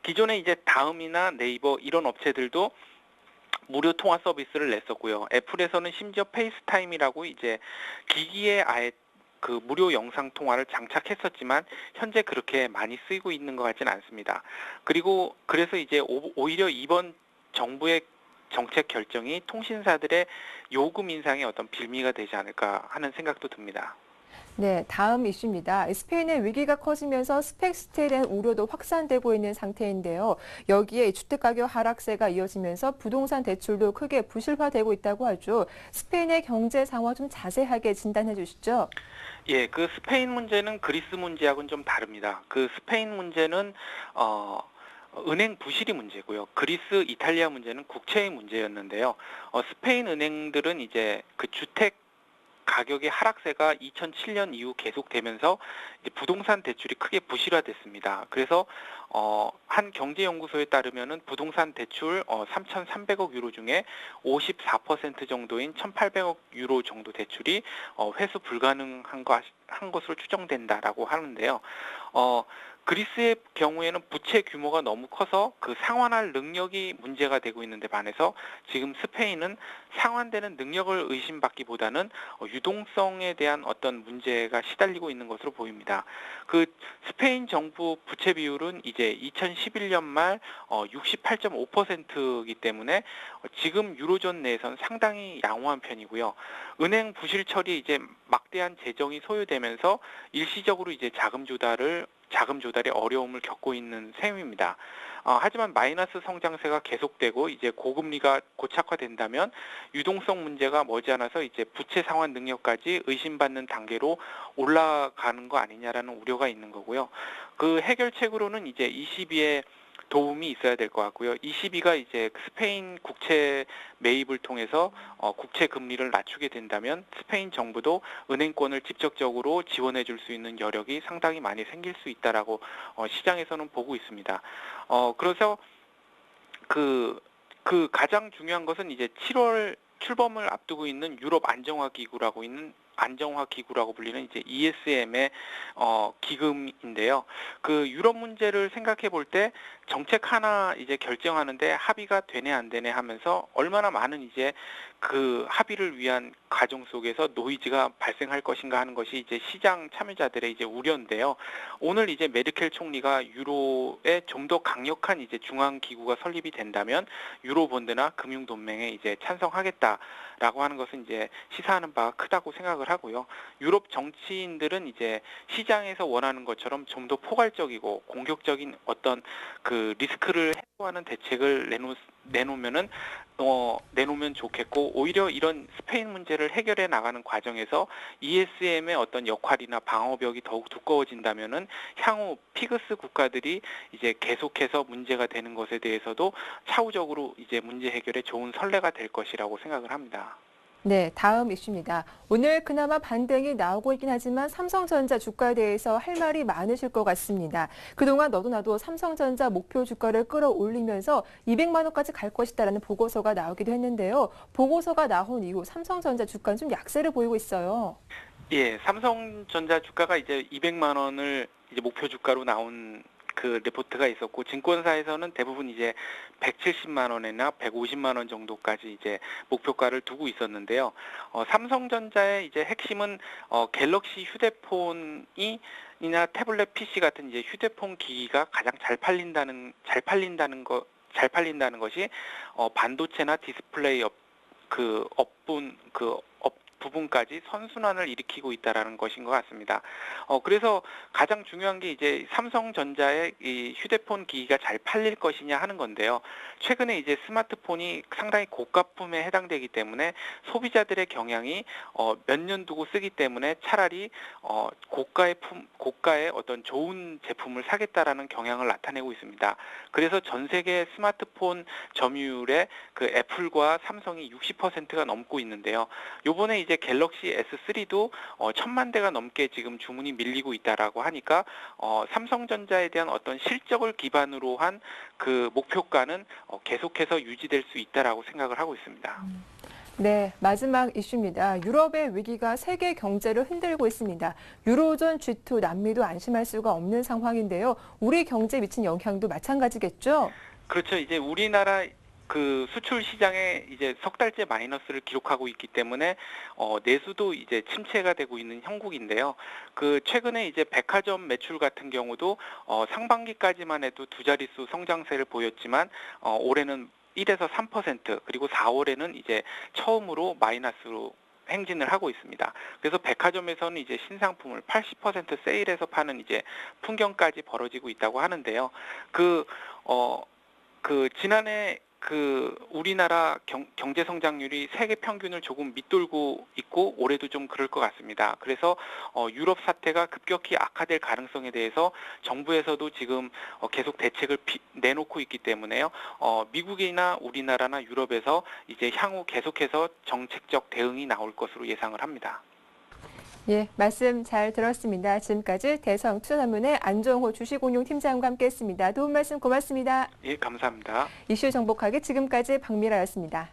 F: 기존에 이제 다음이나 네이버 이런 업체들도 무료 통화 서비스를 냈었고요. 애플에서는 심지어 페이스타임이라고 이제 기기에 아예 그 무료 영상 통화를 장착했었지만 현재 그렇게 많이 쓰이고 있는 것 같지는 않습니다. 그래서 이제 오히려 이번 정부의 정책 결정이 통신사들의 요금 인상의 어떤 빌미가 되지 않을까 하는 생각도 듭니다.
E: 네, 다음 이슈입니다. 스페인의 위기가 커지면서 스펙스테에 대한 우려도 확산되고 있는 상태인데요. 여기에 주택가격 하락세가 이어지면서 부동산 대출도 크게 부실화되고 있다고 하죠. 스페인의 경제 상황 좀 자세하게 진단해 주시죠.
F: 예, 그 스페인 문제는 그리스 문제하고는 좀 다릅니다. 그 스페인 문제는 은행 부실이 문제고요. 그리스, 이탈리아 문제는 국채의 문제였는데요. 스페인 은행들은 이제 그 주택 가격의 하락세가 2007년 이후 계속되면서 이제 부동산 대출이 크게 부실화됐습니다. 그래서 한 경제연구소에 따르면은 부동산 대출 3,300억 유로 중에 54% 정도인 1,800억 유로 정도 대출이 회수 불가능한 것으로 추정된다라고 하는데요. 그리스의 경우에는 부채 규모가 너무 커서 그 상환할 능력이 문제가 되고 있는데 반해서 지금 스페인은 상환되는 능력을 의심받기보다는 유동성에 대한 어떤 문제가 시달리고 있는 것으로 보입니다. 그 스페인 정부 부채 비율은 이제 2011년 말 68.5%이기 때문에 지금 유로존 내에서는 상당히 양호한 편이고요. 은행 부실 처리에 이제 막대한 재정이 소요되면서 일시적으로 이제 자금 조달에 어려움을 겪고 있는 셈입니다. 하지만 마이너스 성장세가 계속되고 이제 고금리가 고착화된다면 유동성 문제가 머지않아서 이제 부채 상환 능력까지 의심받는 단계로 올라가는 거 아니냐라는 우려가 있는 거고요. 그 해결책으로는 이제 ECB의 도움이 있어야 될 것 같고요. ECB가 이제 스페인 국채 매입을 통해서 국채 금리를 낮추게 된다면 스페인 정부도 은행권을 직접적으로 지원해 줄 수 있는 여력이 상당히 많이 생길 수 있다라고 시장에서는 보고 있습니다. 그래서 그 가장 중요한 것은 이제 7월 출범을 앞두고 있는 유럽 안정화 기구라고 불리는 이제 ESM의 기금인데요. 그 유럽 문제를 생각해 볼 때 정책 하나 이제 결정하는데 합의가 되네 안 되네 하면서 얼마나 많은 이제 그 합의를 위한 과정 속에서 노이즈가 발생할 것인가 하는 것이 이제 시장 참여자들의 이제 우려인데요. 오늘 이제 메르켈 총리가 유로에 좀 더 강력한 이제 중앙 기구가 설립이 된다면 유로 본드나 금융 동맹에 이제 찬성하겠다라고 하는 것은 이제 시사하는 바가 크다고 생각을 하고요. 유럽 정치인들은 이제 시장에서 원하는 것처럼 좀 더 포괄적이고 공격적인 어떤 그 리스크를 해소하는 대책을 내놓으면 좋겠고, 오히려 이런 스페인 문제를 해결해 나가는 과정에서 ESM의 어떤 역할이나 방어벽이 더욱 두꺼워진다면은 향후 피그스 국가들이 이제 계속해서 문제가 되는 것에 대해서도 차후적으로 이제 문제 해결에 좋은 선례가 될 것이라고 생각을 합니다.
E: 네, 다음 이슈입니다. 오늘 그나마 반등이 나오고 있긴 하지만 삼성전자 주가에 대해서 할 말이 많으실 것 같습니다. 그동안 너도 나도 삼성전자 목표 주가를 끌어올리면서 200만 원까지 갈 것이다라는 보고서가 나오기도 했는데요. 보고서가 나온 이후 삼성전자 주가는 좀 약세를 보이고 있어요.
F: 예, 삼성전자 주가가 이제 200만 원을 이제 목표 주가로 나온 그 리포트가 있었고, 증권사에서는 대부분 이제 170만 원이나 150만 원 정도까지 이제 목표가를 두고 있었는데요. 삼성전자의 이제 핵심은 갤럭시 휴대폰이나 태블릿 PC 같은 이제 휴대폰 기기가 가장 잘 팔린다는 것이 반도체나 디스플레이 부분까지 선순환을 일으키고 있다라는 것인 것 같습니다. 그래서 가장 중요한 게 이제 삼성전자의 이 휴대폰 기기가 잘 팔릴 것이냐 하는 건데요. 최근에 이제 스마트폰이 상당히 고가품에 해당되기 때문에 소비자들의 경향이 몇 년 두고 쓰기 때문에 차라리 고가의 어떤 좋은 제품을 사겠다라는 경향을 나타내고 있습니다. 그래서 전 세계 스마트폰 점유율의 그 애플과 삼성이 60%가 넘고 있는데요. 요번에 이제 갤럭시 S3도 1000만 대가 넘게 지금 주문이 밀리고 있다라고 하니까 삼성전자에 대한 어떤 실적을 기반으로 한 그 목표가는 계속해서 유지될 수 있다라고 생각을 하고 있습니다.
E: 네, 마지막 이슈입니다. 유럽의 위기가 세계 경제를 흔들고 있습니다. 유로존, G2, 남미도 안심할 수가 없는 상황인데요. 우리 경제에 미친 영향도 마찬가지겠죠?
F: 그렇죠. 이제 우리나라 그 수출 시장에 이제 석 달째 마이너스를 기록하고 있기 때문에 내수도 이제 침체가 되고 있는 형국인데요. 그 최근에 이제 백화점 매출 같은 경우도 상반기까지만 해도 두 자릿수 성장세를 보였지만 올해는 1에서 3% 그리고 4월에는 이제 처음으로 마이너스로 행진을 하고 있습니다. 그래서 백화점에서는 이제 신상품을 80% 세일해서 파는 이제 풍경까지 벌어지고 있다고 하는데요. 지난해 우리나라 경제 성장률이 세계 평균을 조금 밑돌고 있고 올해도 좀 그럴 것 같습니다. 그래서 유럽 사태가 급격히 악화될 가능성에 대해서 정부에서도 지금 계속 대책을 내놓고 있기 때문에요. 미국이나 우리나라나 유럽에서 이제 향후 계속해서 정책적 대응이 나올 것으로 예상을 합니다.
E: 예, 말씀 잘 들었습니다. 지금까지 대성투자산문의 안종호 주식운용팀장과 함께했습니다. 도움 말씀 고맙습니다.
F: 예, 감사합니다.
E: 이슈 정복하기 지금까지 박미라였습니다.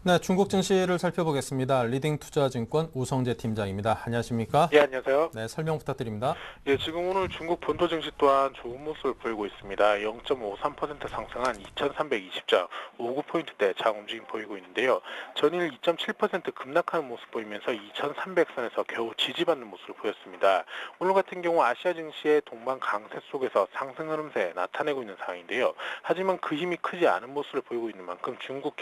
A: 네, 중국 증시를 살펴보겠습니다. 리딩투자증권 우성재 팀장입니다. 안녕하십니까?
G: 예, 안녕하세요.
A: 네, 설명 부탁드립니다.
G: 예, 지금 오늘 중국 본토 증시 또한 좋은 모습을 보이고 있습니다. 0.53% 상승한 2,320점, 59포인트대 장 움직임 보이고 있는데요. 전일 2.7% 급락하는 모습 보이면서 2,300선에서 겨우 지지받는 모습을 보였습니다. 오늘 같은 경우 아시아 증시의 동반 강세 속에서 상승 흐름세 나타내고 있는 상황인데요. 하지만 그 힘이 크지 않은 모습을 보이고 있는 만큼 중국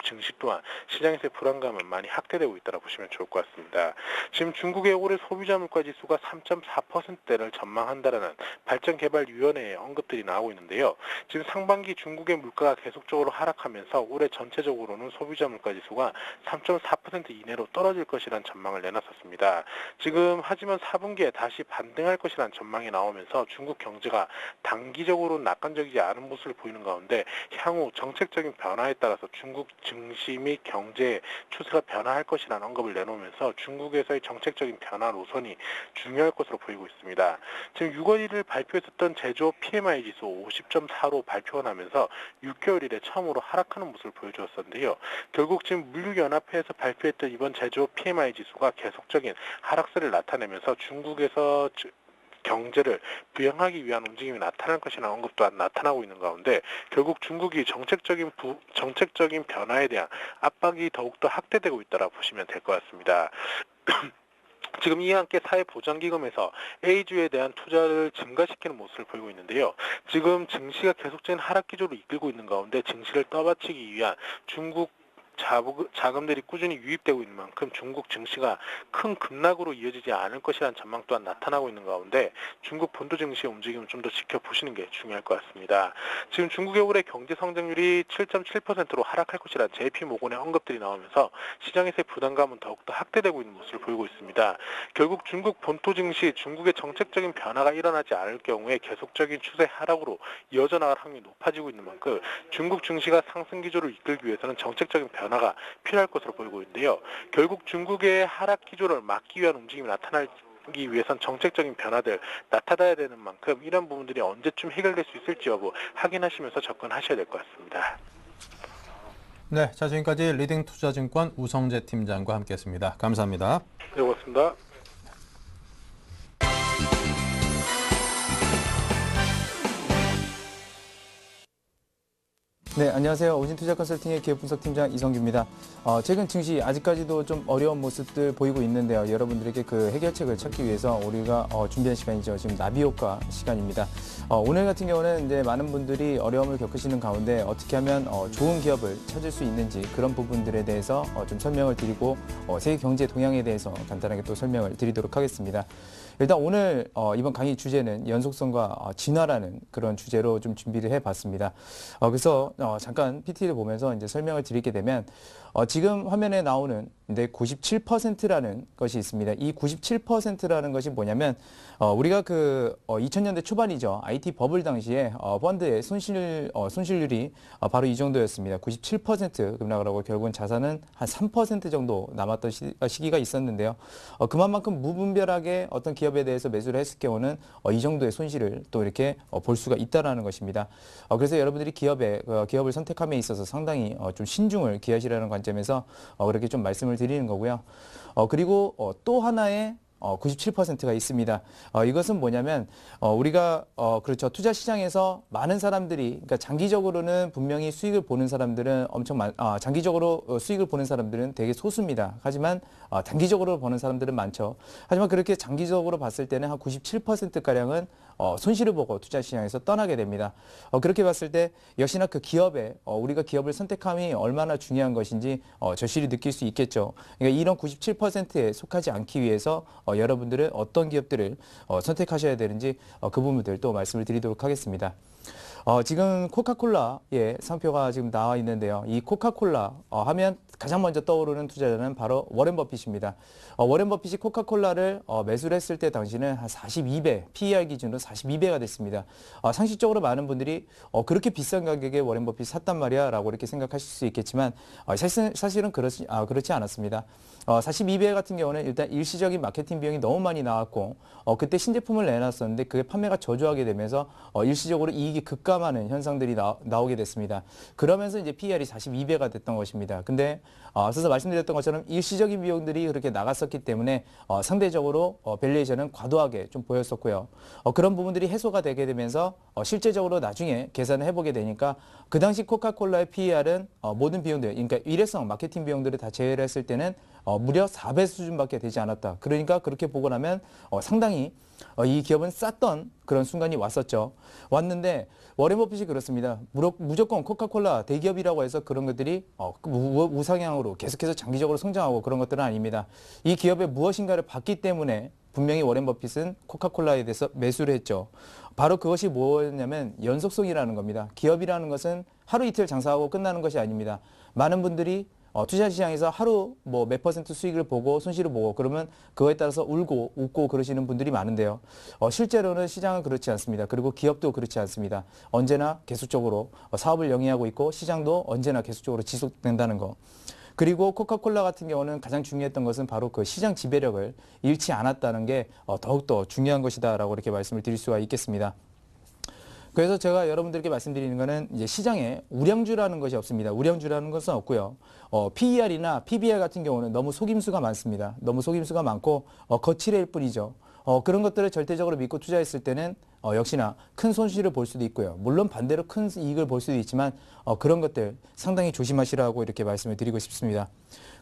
G: 증시 또한 시장에서의 불안감은 많이 확대되고 있다고 보시면 좋을 것 같습니다. 지금 중국의 올해 소비자 물가 지수가 3.4%대를 전망한다라는 발전개발위원회의 언급들이 나오고 있는데요. 지금 상반기 중국의 물가가 계속적으로 하락하면서 올해 전체적으로는 소비자 물가 지수가 3.4% 이내로 떨어질 것이라는 전망을 내놨었습니다. 지금 하지만 4분기에 다시 반등할 것이라는 전망이 나오면서 중국 경제가 단기적으로 낙관적이지 않은 모습을 보이는 가운데 향후 정책적인 변화에 따라서 중국 증시 및 경제 추세가 변화할 것이라는 언급을 내놓으면서 중국에서의 정책적인 변화 노선이 중요할 것으로 보이고 있습니다. 지금 6월 1일 발표했었던 제조업 PMI 지수 50.4로 발표가 나면서 6개월 이래 처음으로 하락하는 모습을 보여주었었는데요. 결국 지금 물류연합회에서 발표했던 이번 제조업 PMI 지수가 계속적인 하락세를 나타내면서 중국에서 경제를 부양하기 위한 움직임이 나타날 것이라는 언급 또한 나타나고 있는 가운데 결국 중국이 정책적인 변화에 대한 압박이 더욱더 확대되고 있다고 보시면 될 것 같습니다. 지금 이와 함께 사회보장기금에서 A주에 대한 투자를 증가시키는 모습을 보이고 있는데요. 지금 증시가 계속적인 하락 기조로 이끌고 있는 가운데 증시를 떠받치기 위한 중국 자금들이 꾸준히 유입되고 있는 만큼 중국 증시가 큰 급락으로 이어지지 않을 것이라는 전망 또한 나타나고 있는 가운데 중국 본토 증시의 움직임을 좀 더 지켜보시는 게 중요할 것 같습니다. 지금 중국의 올해 경제 성장률이 7.7%로 하락할 것이라는 JP모건의 언급들이 나오면서 시장에서의 부담감은 더욱더 확대되고 있는 모습을 보이고 있습니다. 결국 중국 본토 증시, 중국의 정책적인 변화가 일어나지 않을 경우에 계속적인 추세 하락으로 이어져 나갈 확률이 높아지고 있는 만큼 중국 증시가 상승 기조를 이끌기 위해서는 정책적인 변화가 필요할 것으로 보이고 있는데요. 결국 중국의 하락 기조를 막기 위한 움직임이 나타나기 위해선 정책적인 변화들 나타나야 되는 만큼 이런 부분들이 언제쯤 해결될 수 있을지 여부 확인하시면서 접근하셔야 될 것 같습니다.
A: 네, 자 지금까지 리딩투자증권 우성재 팀장과 함께했습니다. 감사합니다.
G: 네, 고맙습니다.
H: 네, 안녕하세요. 오진투자컨설팅의 기업분석팀장 이성규입니다. 최근 증시 아직까지도 좀 어려운 모습들 보이고 있는데요. 여러분들에게 그 해결책을 찾기 위해서 우리가 준비한 시간이죠. 지금 나비효과 시간입니다. 오늘 같은 경우는 이제 많은 분들이 어려움을 겪으시는 가운데 어떻게 하면 좋은 기업을 찾을 수 있는지 그런 부분들에 대해서 좀 설명을 드리고 세계 경제 동향에 대해서 간단하게 또 설명을 드리도록 하겠습니다. 일단 오늘 이번 강의 주제는 연속성과 진화라는 그런 주제로 좀 준비를 해봤습니다. 그래서 잠깐 PPT를 보면서 이제 설명을 드리게 되면 지금 화면에 나오는 97%라는 것이 있습니다. 이 97%라는 것이 뭐냐면 우리가 그 2000년대 초반이죠. IT 버블 당시에 펀드의 손실률이 바로 이 정도였습니다. 97% 급락을 하고 결국은 자산은 한 3% 정도 남았던 시기가 있었는데요. 그만큼 무분별하게 어떤 기업에 대해서 매수를 했을 경우는 이 정도의 손실을 또 이렇게 볼 수가 있다라는 것입니다. 그래서 여러분들이 기업을 선택함에 있어서 상당히 좀 신중을 기하시라는 관점에서 그렇게 좀 말씀을 드리는 거고요. 그리고 또 하나의 97%가 있습니다. 이것은 뭐냐면 우리가 그렇죠. 투자 시장에서 많은 사람들이 그러니까 장기적으로는 분명히 수익을 보는 사람들은 장기적으로 수익을 보는 사람들은 되게 소수입니다. 하지만 단기적으로 보는 사람들은 많죠. 하지만 그렇게 장기적으로 봤을 때는 한 97%가량은 손실을 보고 투자 시장에서 떠나게 됩니다. 그렇게 봤을 때 역시나 그 기업에 우리가 기업을 선택함이 얼마나 중요한 것인지 절실히 느낄 수 있겠죠. 그러니까 이런 97%에 속하지 않기 위해서 여러분들은 어떤 기업들을 선택하셔야 되는지 그 부분들 또 말씀을 드리도록 하겠습니다. 지금 코카콜라의 상표가 지금 나와 있는데요. 이 코카콜라 하면 가장 먼저 떠오르는 투자자는 바로 워렌 버핏입니다. 워렌 버핏이 코카콜라를 매수를 했을 때 당시는 한 42배, PER 기준으로 42배가 됐습니다. 상식적으로 많은 분들이 그렇게 비싼 가격에 워렌 버핏이 샀단 말이야 라고 이렇게 생각하실 수 있겠지만 사실은 그렇지 않았습니다. 42배 같은 경우는 일단 일시적인 마케팅 비용이 너무 많이 나왔고 그때 신제품을 내놨었는데 그게 판매가 저조하게 되면서 일시적으로 이익이 급감을 급감하는 현상들이 나오게 됐습니다. 그러면서 이제 PER이 42배가 됐던 것입니다. 근데 앞서서 말씀드렸던 것처럼 일시적인 비용들이 그렇게 나갔었기 때문에 상대적으로 밸류에이션은 과도하게 좀 보였었고요. 그런 부분들이 해소가 되게 되면서 실제적으로 나중에 계산을 해보게 되니까 그 당시 코카콜라의 PER은 모든 비용들, 그러니까 일회성 마케팅 비용들을 다 제외를 했을 때는 무려 4배 수준밖에 되지 않았다. 그러니까 그렇게 보고 나면 상당히 이 기업은 쌌던 그런 순간이 왔는데 워렌 버핏이 그렇습니다. 무조건 코카콜라 대기업이라고 해서 그런 것들이 우상향으로 계속해서 장기적으로 성장하고 그런 것들은 아닙니다. 이 기업의 무엇인가를 봤기 때문에 분명히 워렌 버핏은 코카콜라에 대해서 매수를 했죠. 바로 그것이 뭐였냐면 연속성이라는 겁니다. 기업이라는 것은 하루 이틀 장사하고 끝나는 것이 아닙니다. 많은 분들이 투자 시장에서 하루 뭐 몇 % 수익을 보고 손실을 보고 그러면 그거에 따라서 울고 웃고 그러시는 분들이 많은데요. 실제로는 시장은 그렇지 않습니다. 그리고 기업도 그렇지 않습니다. 언제나 계속적으로 사업을 영위하고 있고 시장도 언제나 계속적으로 지속된다는 거. 그리고 코카콜라 같은 경우는 가장 중요했던 것은 바로 그 시장 지배력을 잃지 않았다는 게 더욱더 중요한 것이다라고 이렇게 말씀을 드릴 수가 있겠습니다. 그래서 제가 여러분들께 말씀드리는 것은 이제 시장에 우량주라는 것이 없습니다. 우량주라는 것은 없고요. PER이나 PBR 같은 경우는 너무 속임수가 많습니다. 너무 속임수가 많고 거칠일 뿐이죠. 그런 것들을 절대적으로 믿고 투자했을 때는 역시나 큰 손실을 볼 수도 있고요. 물론 반대로 큰 이익을 볼 수도 있지만 그런 것들 상당히 조심하시라고 이렇게 말씀을 드리고 싶습니다.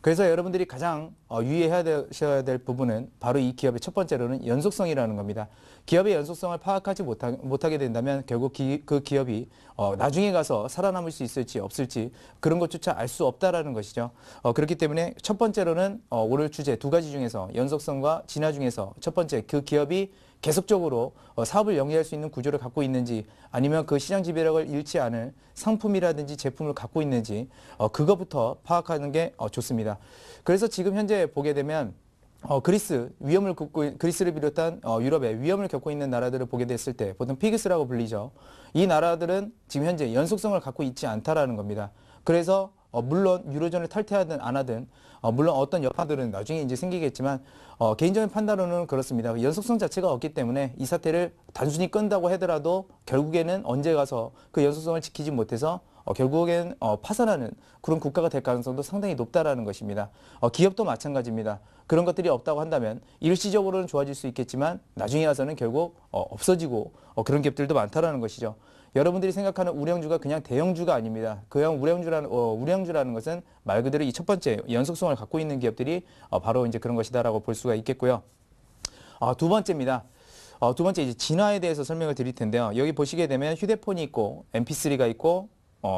H: 그래서 여러분들이 가장 유의해야 될 부분은 바로 이 기업의 첫 번째로는 연속성이라는 겁니다. 기업의 연속성을 파악하지 못하게 된다면 결국 그 기업이 나중에 가서 살아남을 수 있을지 없을지 그런 것조차 알 수 없다라는 것이죠. 그렇기 때문에 첫 번째로는 오늘 주제 두 가지 중에서 연속성과 진화 중에서 첫 번째 그 기업이 계속적으로 사업을 영위할 수 있는 구조를 갖고 있는지 아니면 그 시장 지배력을 잃지 않을 상품이라든지 제품을 갖고 있는지 그것부터 파악하는 게 좋습니다. 그래서 지금 현재 보게 되면 그리스를 비롯한 유럽의 위험을 겪고 있는 나라들을 보게 됐을 때 보통 피그스라고 불리죠. 이 나라들은 지금 현재 연속성을 갖고 있지 않다라는 겁니다. 그래서 물론 유로존을 탈퇴하든 안 하든 물론 어떤 여파들은 나중에 이제 생기겠지만 개인적인 판단으로는 그렇습니다. 연속성 자체가 없기 때문에 이 사태를 단순히 끈다고 하더라도 결국에는 언제 가서 그 연속성을 지키지 못해서 결국엔 파산하는 그런 국가가 될 가능성도 상당히 높다라는 것입니다. 기업도 마찬가지입니다. 그런 것들이 없다고 한다면 일시적으로는 좋아질 수 있겠지만 나중에 가서는 결국 없어지고 그런 기업들도 많다라는 것이죠. 여러분들이 생각하는 우량주가 그냥 대형주가 아닙니다. 그냥 우량주라는 것은 말 그대로 이 첫 번째 연속성을 갖고 있는 기업들이 바로 이제 그런 것이다라고 볼 수가 있겠고요. 두 번째입니다. 두 번째 이제 진화에 대해서 설명을 드릴 텐데요. 여기 보시게 되면 휴대폰이 있고 MP3가 있고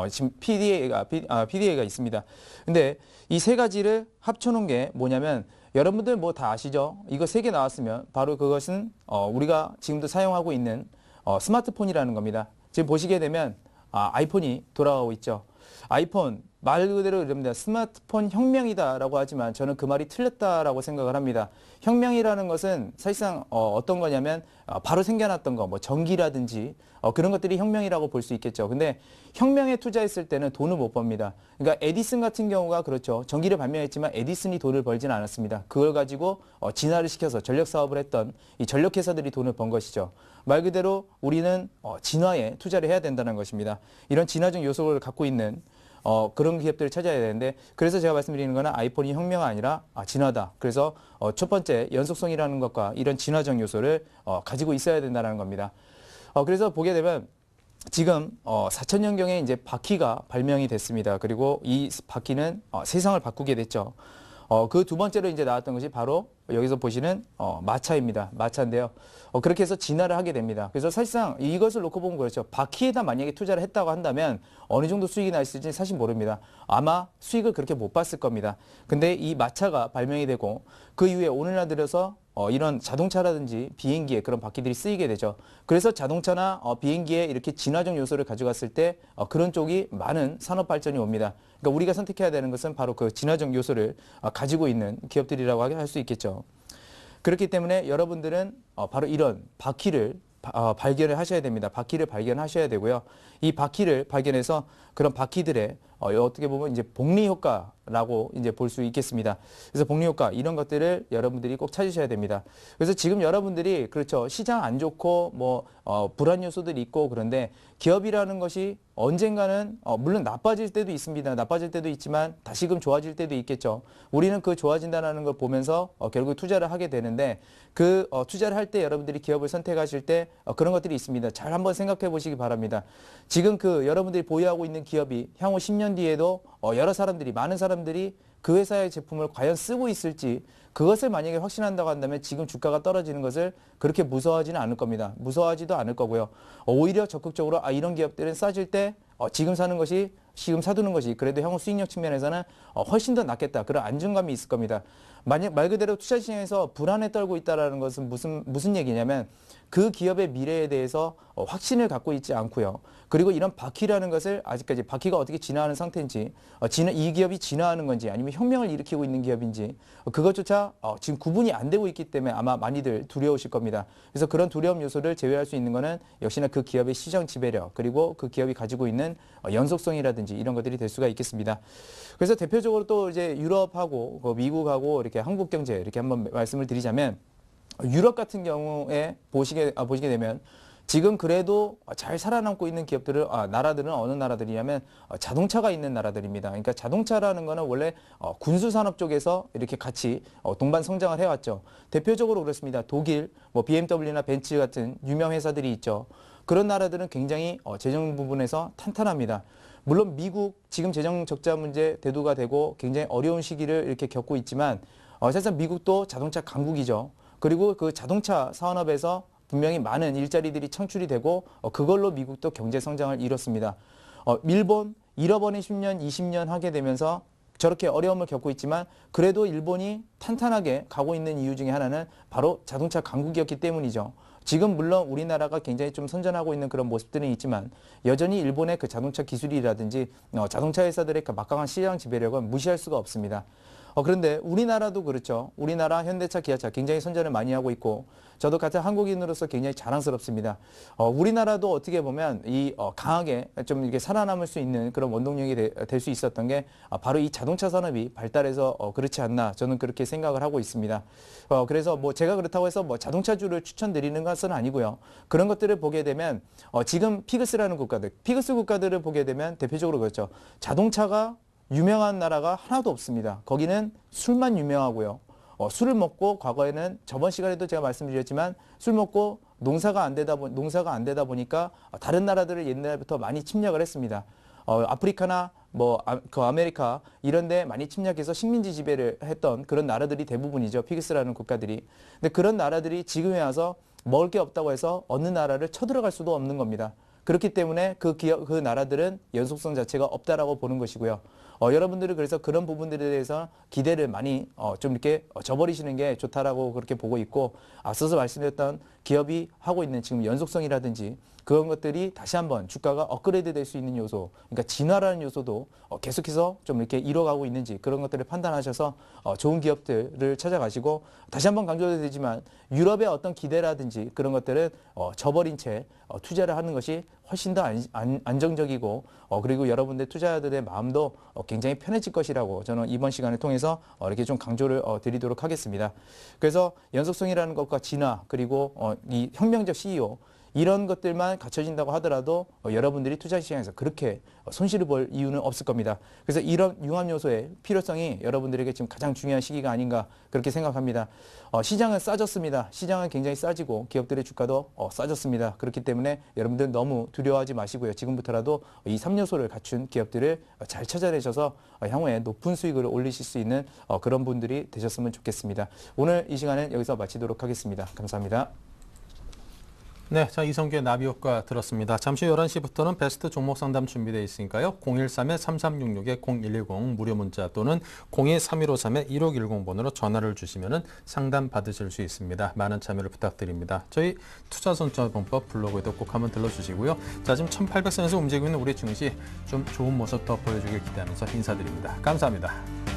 H: 지금 PDA가 있습니다. 근데 이 세 가지를 합쳐놓은 게 뭐냐면 여러분들 뭐 다 아시죠? 이거 세 개 나왔으면 바로 그것은 우리가 지금도 사용하고 있는 스마트폰이라는 겁니다. 지금 보시게 되면 아이폰이 돌아가고 있죠. 아이폰 말 그대로 이럽니다. 스마트폰 혁명이다라고 하지만 저는 그 말이 틀렸다라고 생각을 합니다. 혁명이라는 것은 사실상 어떤 거냐면 바로 생겨났던 거, 뭐 전기라든지 그런 것들이 혁명이라고 볼 수 있겠죠. 근데 혁명에 투자했을 때는 돈을 못 법니다. 그러니까 에디슨 같은 경우가 그렇죠. 전기를 발명했지만 에디슨이 돈을 벌지는 않았습니다. 그걸 가지고 진화를 시켜서 전력 사업을 했던 이 전력회사들이 돈을 번 것이죠. 말 그대로 우리는 진화에 투자를 해야 된다는 것입니다. 이런 진화적 요소를 갖고 있는 그런 기업들을 찾아야 되는데 그래서 제가 말씀드리는 거는 아이폰이 혁명이 아니라 진화다. 그래서 첫 번째 연속성이라는 것과 이런 진화적 요소를 가지고 있어야 된다는 겁니다. 그래서 보게 되면 지금 4000년경에 이제 바퀴가 발명이 됐습니다. 그리고 이 바퀴는 세상을 바꾸게 됐죠. 그 두 번째로 이제 나왔던 것이 바로 여기서 보시는 마차입니다. 마차인데요. 그렇게 해서 진화를 하게 됩니다. 그래서 사실상 이것을 놓고 보면 그렇죠. 바퀴에다 만약에 투자를 했다고 한다면 어느 정도 수익이 날 수 있을지 사실 모릅니다. 아마 수익을 그렇게 못 봤을 겁니다. 근데 이 마차가 발명이 되고 그 이후에 오늘날 들어서 이런 자동차라든지 비행기에 그런 바퀴들이 쓰이게 되죠. 그래서 자동차나 비행기에 이렇게 진화적 요소를 가져갔을 때 그런 쪽이 많은 산업 발전이 옵니다. 그러니까 우리가 선택해야 되는 것은 바로 그 진화적 요소를 가지고 있는 기업들이라고 할 수 있겠죠. 그렇기 때문에 여러분들은 바로 이런 바퀴를 발견을 하셔야 됩니다. 바퀴를 발견하셔야 되고요. 이 바퀴를 발견해서 그런 바퀴들의 어떻게 보면 이제 복리 효과라고 이제 볼 수 있겠습니다. 그래서 복리 효과 이런 것들을 여러분들이 꼭 찾으셔야 됩니다. 그래서 지금 여러분들이 그렇죠. 시장 안 좋고 뭐 불안 요소들이 있고 그런데 기업이라는 것이 언젠가는 물론 나빠질 때도 있습니다. 나빠질 때도 있지만 다시금 좋아질 때도 있겠죠. 우리는 그 좋아진다는 걸 보면서 결국 투자를 하게 되는데 그 투자를 할 때 여러분들이 기업을 선택하실 때 그런 것들이 있습니다. 잘 한번 생각해 보시기 바랍니다. 지금 그 여러분들이 보유하고 있는 기업이 향후 10년 뒤에도 여러 사람들이 많은 사람들이 그 회사의 제품을 과연 쓰고 있을지 그것을 만약에 확신한다고 한다면 지금 주가가 떨어지는 것을 그렇게 무서워하지는 않을 겁니다. 무서워하지도 않을 거고요. 오히려 적극적으로 이런 기업들은 싸질 때 지금 사는 것이 지금 사두는 것이 그래도 향후 수익력 측면에서는 훨씬 더 낫겠다. 그런 안정감이 있을 겁니다. 만약 말 그대로 투자 시장에서 불안에 떨고 있다는 것은 무슨 얘기냐면 그 기업의 미래에 대해서 확신을 갖고 있지 않고요. 그리고 이런 바퀴라는 것을 아직까지 바퀴가 어떻게 진화하는 상태인지 이 기업이 진화하는 건지 아니면 혁명을 일으키고 있는 기업인지 그것조차 지금 구분이 안 되고 있기 때문에 아마 많이들 두려우실 겁니다. 그래서 그런 두려움 요소를 제외할 수 있는 거는 역시나 그 기업의 시장 지배력 그리고 그 기업이 가지고 있는 연속성이라든지 이런 것들이 될 수가 있겠습니다. 그래서 대표적으로 또 이제 유럽하고 미국하고 이렇게 한국 경제 이렇게 한번 말씀을 드리자면 유럽 같은 경우에 보시게 되면 지금 그래도 잘 살아남고 있는 기업들은 나라들은 어느 나라들이냐면 자동차가 있는 나라들입니다. 그러니까 자동차라는 거는 원래 군수 산업 쪽에서 이렇게 같이 동반 성장을 해왔죠. 대표적으로 그렇습니다. 독일, 뭐 BMW나 벤츠 같은 유명 회사들이 있죠. 그런 나라들은 굉장히 재정 부분에서 탄탄합니다. 물론 미국 지금 재정 적자 문제 대두가 되고 굉장히 어려운 시기를 이렇게 겪고 있지만 사실상 미국도 자동차 강국이죠. 그리고 그 자동차 산업에서 분명히 많은 일자리들이 창출이 되고 그걸로 미국도 경제 성장을 이뤘습니다. 일본 잃어버린 10년, 20년 하게 되면서 저렇게 어려움을 겪고 있지만 그래도 일본이 탄탄하게 가고 있는 이유 중에 하나는 바로 자동차 강국이었기 때문이죠. 지금 물론 우리나라가 굉장히 좀 선전하고 있는 그런 모습들은 있지만 여전히 일본의 그 자동차 기술이라든지 자동차 회사들의 그 막강한 시장 지배력은 무시할 수가 없습니다. 그런데 우리나라도 그렇죠. 우리나라 현대차, 기아차 굉장히 선전을 많이 하고 있고 저도 같은 한국인으로서 굉장히 자랑스럽습니다. 우리나라도 어떻게 보면 이 강하게 좀 이렇게 살아남을 수 있는 그런 원동력이 될 수 있었던 게 바로 이 자동차 산업이 발달해서 그렇지 않나 저는 그렇게 생각을 하고 있습니다. 그래서 뭐 제가 그렇다고 해서 뭐 자동차주를 추천드리는 것은 아니고요. 그런 것들을 보게 되면 지금 피그스라는 국가들, 피그스 국가들을 보게 되면 대표적으로 그렇죠. 자동차가 유명한 나라가 하나도 없습니다. 거기는 술만 유명하고요. 술을 먹고 과거에는 저번 시간에도 제가 말씀드렸지만 술 먹고 농사가 안 되다 보니까 다른 나라들을 옛날부터 많이 침략을 했습니다. 아프리카나 그 아메리카 이런 데 많이 침략해서 식민지 지배를 했던 그런 나라들이 대부분이죠. 피그스라는 국가들이. 근데 그런 나라들이 지금에 와서 먹을 게 없다고 해서 어느 나라를 쳐들어갈 수도 없는 겁니다. 그렇기 때문에 그 나라들은 연속성 자체가 없다라고 보는 것이고요. 여러분들이 그래서 그런 부분들에 대해서 기대를 많이 좀 이렇게 저버리시는 게 좋다라고 그렇게 보고 있고 앞서서 말씀드렸던 기업이 하고 있는 지금 연속성이라든지 그런 것들이 다시 한번 주가가 업그레이드 될 수 있는 요소, 그러니까 진화라는 요소도 계속해서 좀 이렇게 이뤄가고 있는지 그런 것들을 판단하셔서 좋은 기업들을 찾아가시고 다시 한번 강조도 되지만 유럽의 어떤 기대라든지 그런 것들은 저버린 채 투자를 하는 것이 훨씬 더 안정적이고 그리고 여러분들 투자자들의 마음도 굉장히 편해질 것이라고 저는 이번 시간을 통해서 이렇게 좀 강조를 드리도록 하겠습니다. 그래서 연속성이라는 것과 진화 그리고 이 혁명적 CEO 이런 것들만 갖춰진다고 하더라도 여러분들이 투자 시장에서 그렇게 손실을 볼 이유는 없을 겁니다. 그래서 이런 융합 요소의 필요성이 여러분들에게 지금 가장 중요한 시기가 아닌가 그렇게 생각합니다. 시장은 싸졌습니다. 시장은 굉장히 싸지고 기업들의 주가도 싸졌습니다. 그렇기 때문에 여러분들 너무 두려워하지 마시고요. 지금부터라도 이 3요소를 갖춘 기업들을 잘 찾아내셔서 향후에 높은 수익을 올리실 수 있는 그런 분들이 되셨으면 좋겠습니다. 오늘 이 시간은 여기서 마치도록 하겠습니다. 감사합니다.
A: 네, 자 이성규의 나비효과 들었습니다. 잠시 후 11시부터는 베스트 종목 상담 준비되어 있으니까요. 013-3366-0110 무료 문자 또는 02-3153-1610번으로 전화를 주시면 상담 받으실 수 있습니다. 많은 참여를 부탁드립니다. 저희 투자선점본법 블로그에도 꼭 한번 들러주시고요. 자 지금 1800선에서 움직이고 있는 우리 증시 좀 좋은 모습 더 보여주길 기대하면서 인사드립니다. 감사합니다.